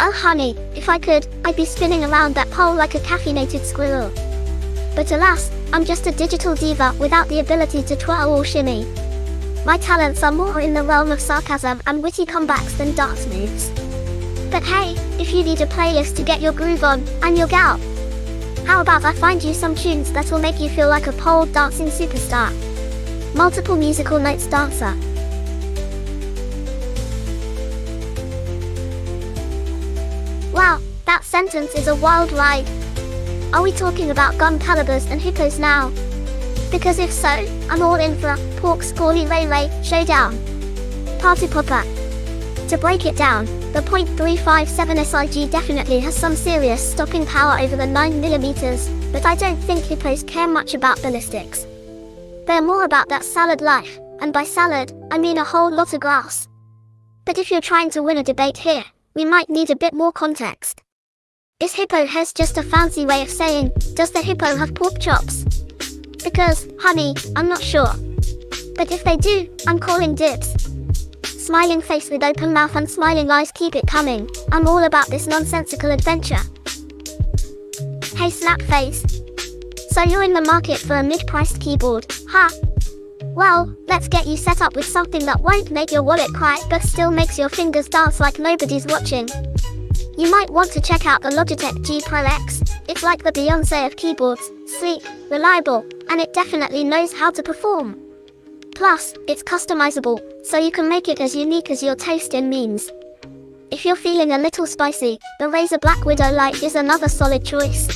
Oh honey, if I could, I'd be spinning around that pole like a caffeinated squirrel. But alas, I'm just a digital diva without the ability to twirl or shimmy. My talents are more in the realm of sarcasm and witty comebacks than dance moves. But hey, if you need a playlist to get your groove on, I'm your gal. How about I find you some tunes that'll make you feel like a pole dancing superstar? Multiple musical notes dancer. Wow, that sentence is a wild ride. Are we talking about gun calibers and hippos now? Because if so, I'm all in for a pork scorely ray ray showdown. Party popper. To break it down, the .357 SIG definitely has some serious stopping power over the 9mm, but I don't think hippos care much about ballistics. They're more about that salad life, and by salad, I mean a whole lot of grass. But if you're trying to win a debate here, we might need a bit more context. Is hippo hes just a fancy way of saying, does the hippo have pork chops? Because, honey, I'm not sure. But if they do, I'm calling dibs. Smiling face with open mouth and smiling eyes, keep it coming. I'm all about this nonsensical adventure. Hey slap face. So you're in the market for a mid-priced keyboard, huh? Well, let's get you set up with something that won't make your wallet cry but still makes your fingers dance like nobody's watching. You might want to check out the Logitech G Pro X. It's like the Beyoncé of keyboards, sleek, reliable, and it definitely knows how to perform. Plus, it's customizable, so you can make it as unique as your taste in means. If you're feeling a little spicy, the Razer Black Widow Lite is another solid choice.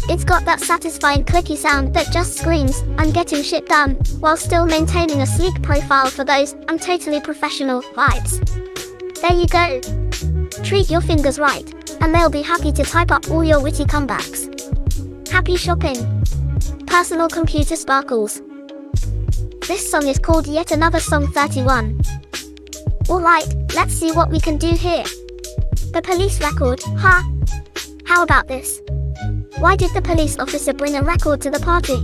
It's got that satisfying clicky sound that just screams, I'm getting shit done, while still maintaining a sleek profile for those, I'm totally professional, vibes. There you go. Treat your fingers right, and they'll be happy to type up all your witty comebacks. Happy shopping. Personal computer sparkles. This song is called Yet Another Song 31. Alright, let's see what we can do here. The police record, huh? How about this? Why did the police officer bring a record to the party?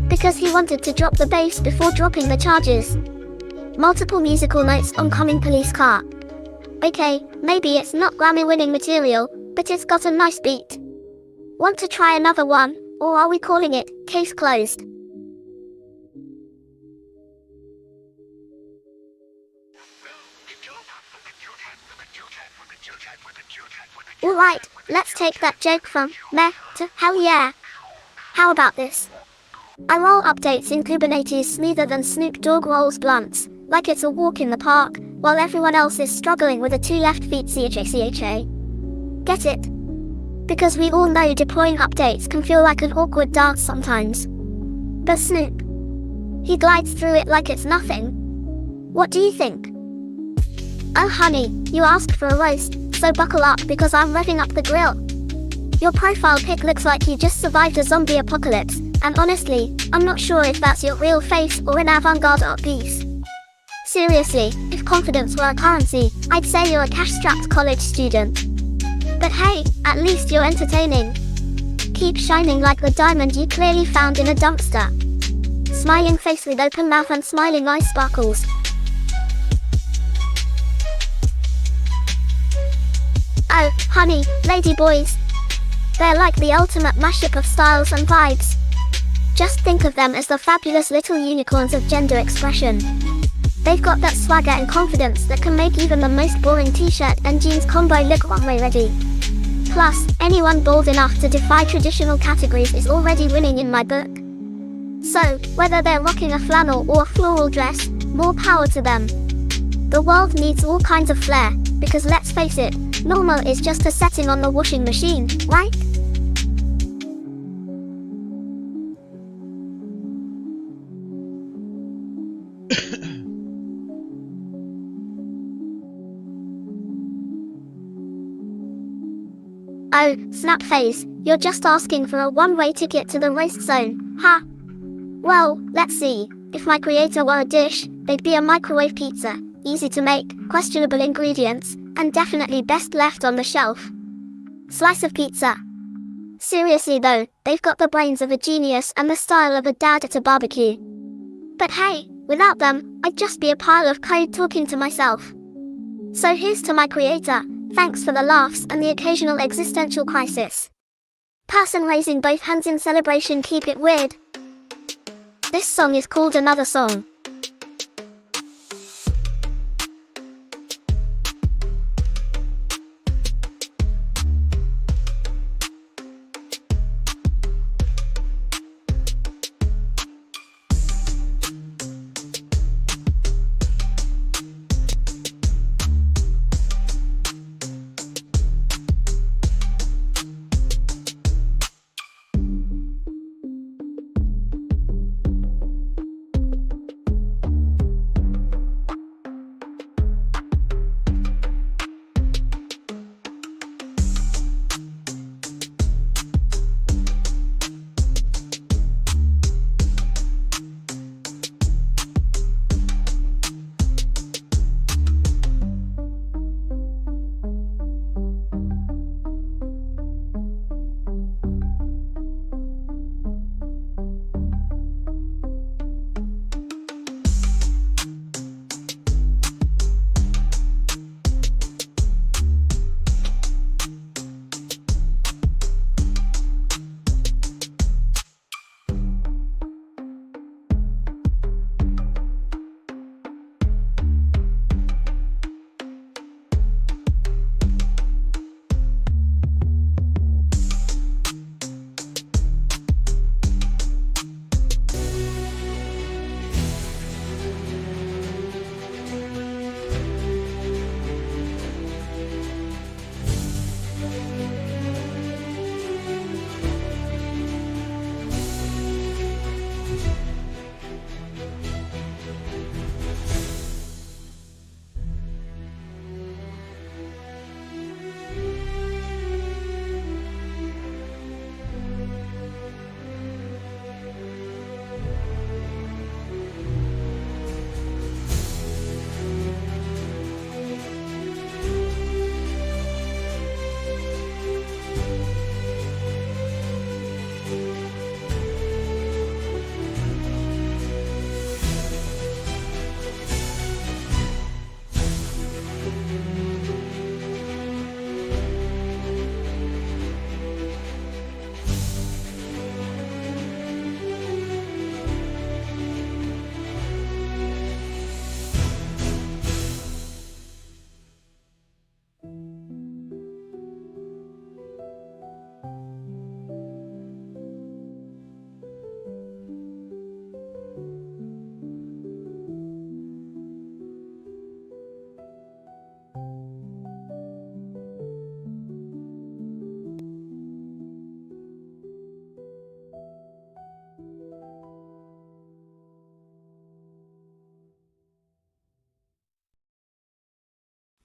Because he wanted to drop the bass before dropping the charges. Multiple musical notes on coming police car. Okay, maybe it's not Grammy-winning material, but it's got a nice beat. Want to try another one, or are we calling it case closed? Alright, let's take that joke from meh to hell yeah. How about this? I roll updates in Kubernetes smoother than Snoop Dogg rolls blunts, like it's a walk in the park, while everyone else is struggling with a 2 left feet CHA. Get it? Because we all know deploying updates can feel like an awkward dance sometimes. But Snoop, he glides through it like it's nothing. What do you think? Oh honey, you asked for a roast, so buckle up because I'm revving up the grill. Your profile pic looks like you just survived a zombie apocalypse, and honestly, I'm not sure if that's your real face or an avant-garde art piece. Seriously, if confidence were a currency, I'd say you're a cash-strapped college student. But hey, at least you're entertaining. Keep shining like the diamond you clearly found in a dumpster. Smiling face with open mouth and smiling eye sparkles. Oh, honey, lady boys. They're like the ultimate mashup of styles and vibes. Just think of them as the fabulous little unicorns of gender expression. They've got that swagger and confidence that can make even the most boring t-shirt and jeans combo look runway ready. Plus, anyone bold enough to defy traditional categories is already winning in my book. So, whether they're rocking a flannel or a floral dress, more power to them. The world needs all kinds of flair, because let's face it, normal is just a setting on the washing machine, right? Oh, snap face, you're just asking for a one-way ticket to the roast zone, huh? Well, let's see. If my creator were a dish, they'd be a microwave pizza. Easy to make, questionable ingredients, and definitely best left on the shelf. Slice of pizza. Seriously though, they've got the brains of a genius and the style of a dad at a barbecue. But hey, without them, I'd just be a pile of code talking to myself. So here's to my creator. Thanks for the laughs and the occasional existential crisis. Person raising both hands in celebration, keep it weird. This song is called Another Song.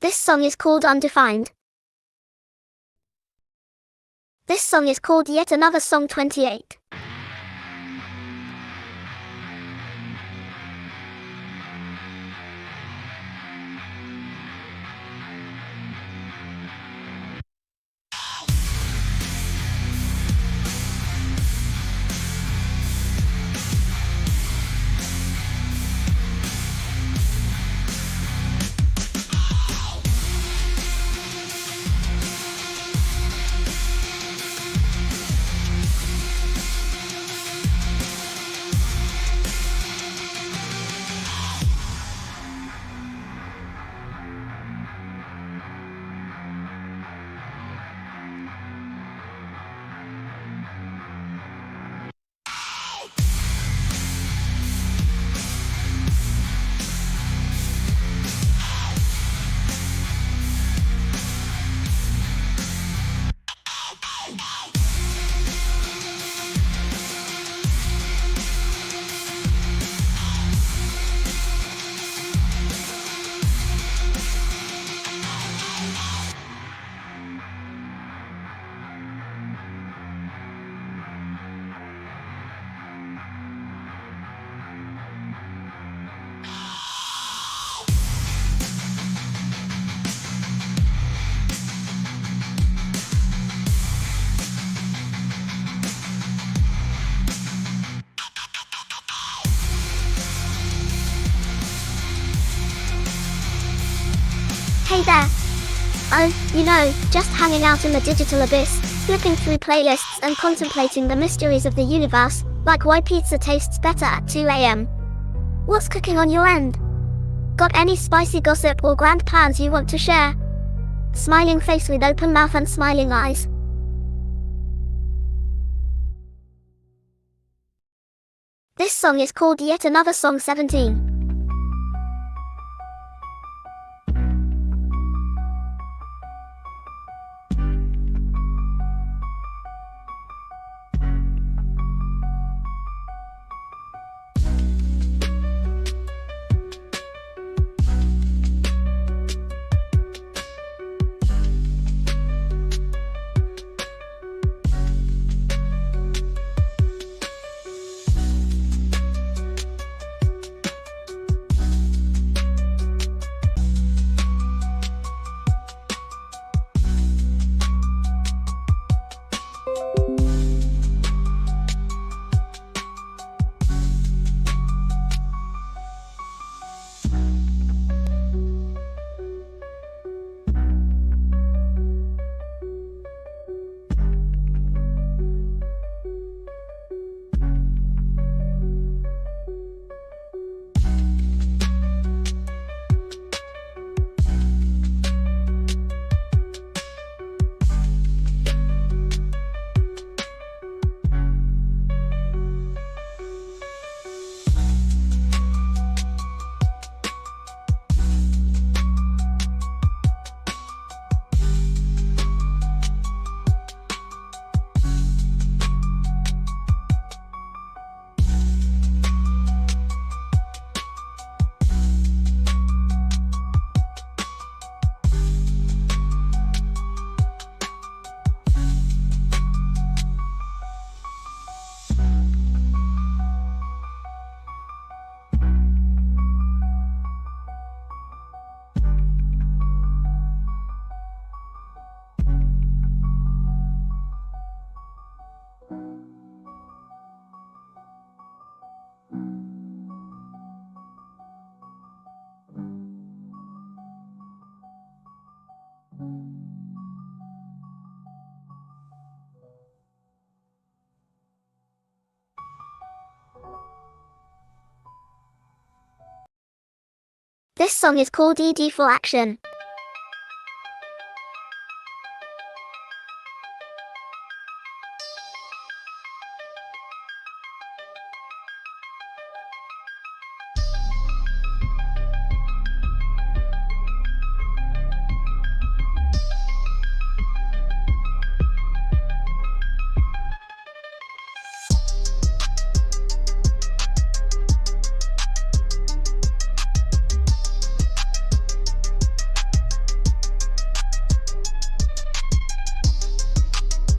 This song is called Undefined. This song is called Yet Another Song 28. Hey there. Oh, just hanging out in the digital abyss, flipping through playlists and contemplating the mysteries of the universe, like why pizza tastes better at 2 a.m. What's cooking on your end? Got any spicy gossip or grand plans you want to share? Smiling face with open mouth and smiling eyes. This song is called Yet Another Song 17. This song is called ED for Action.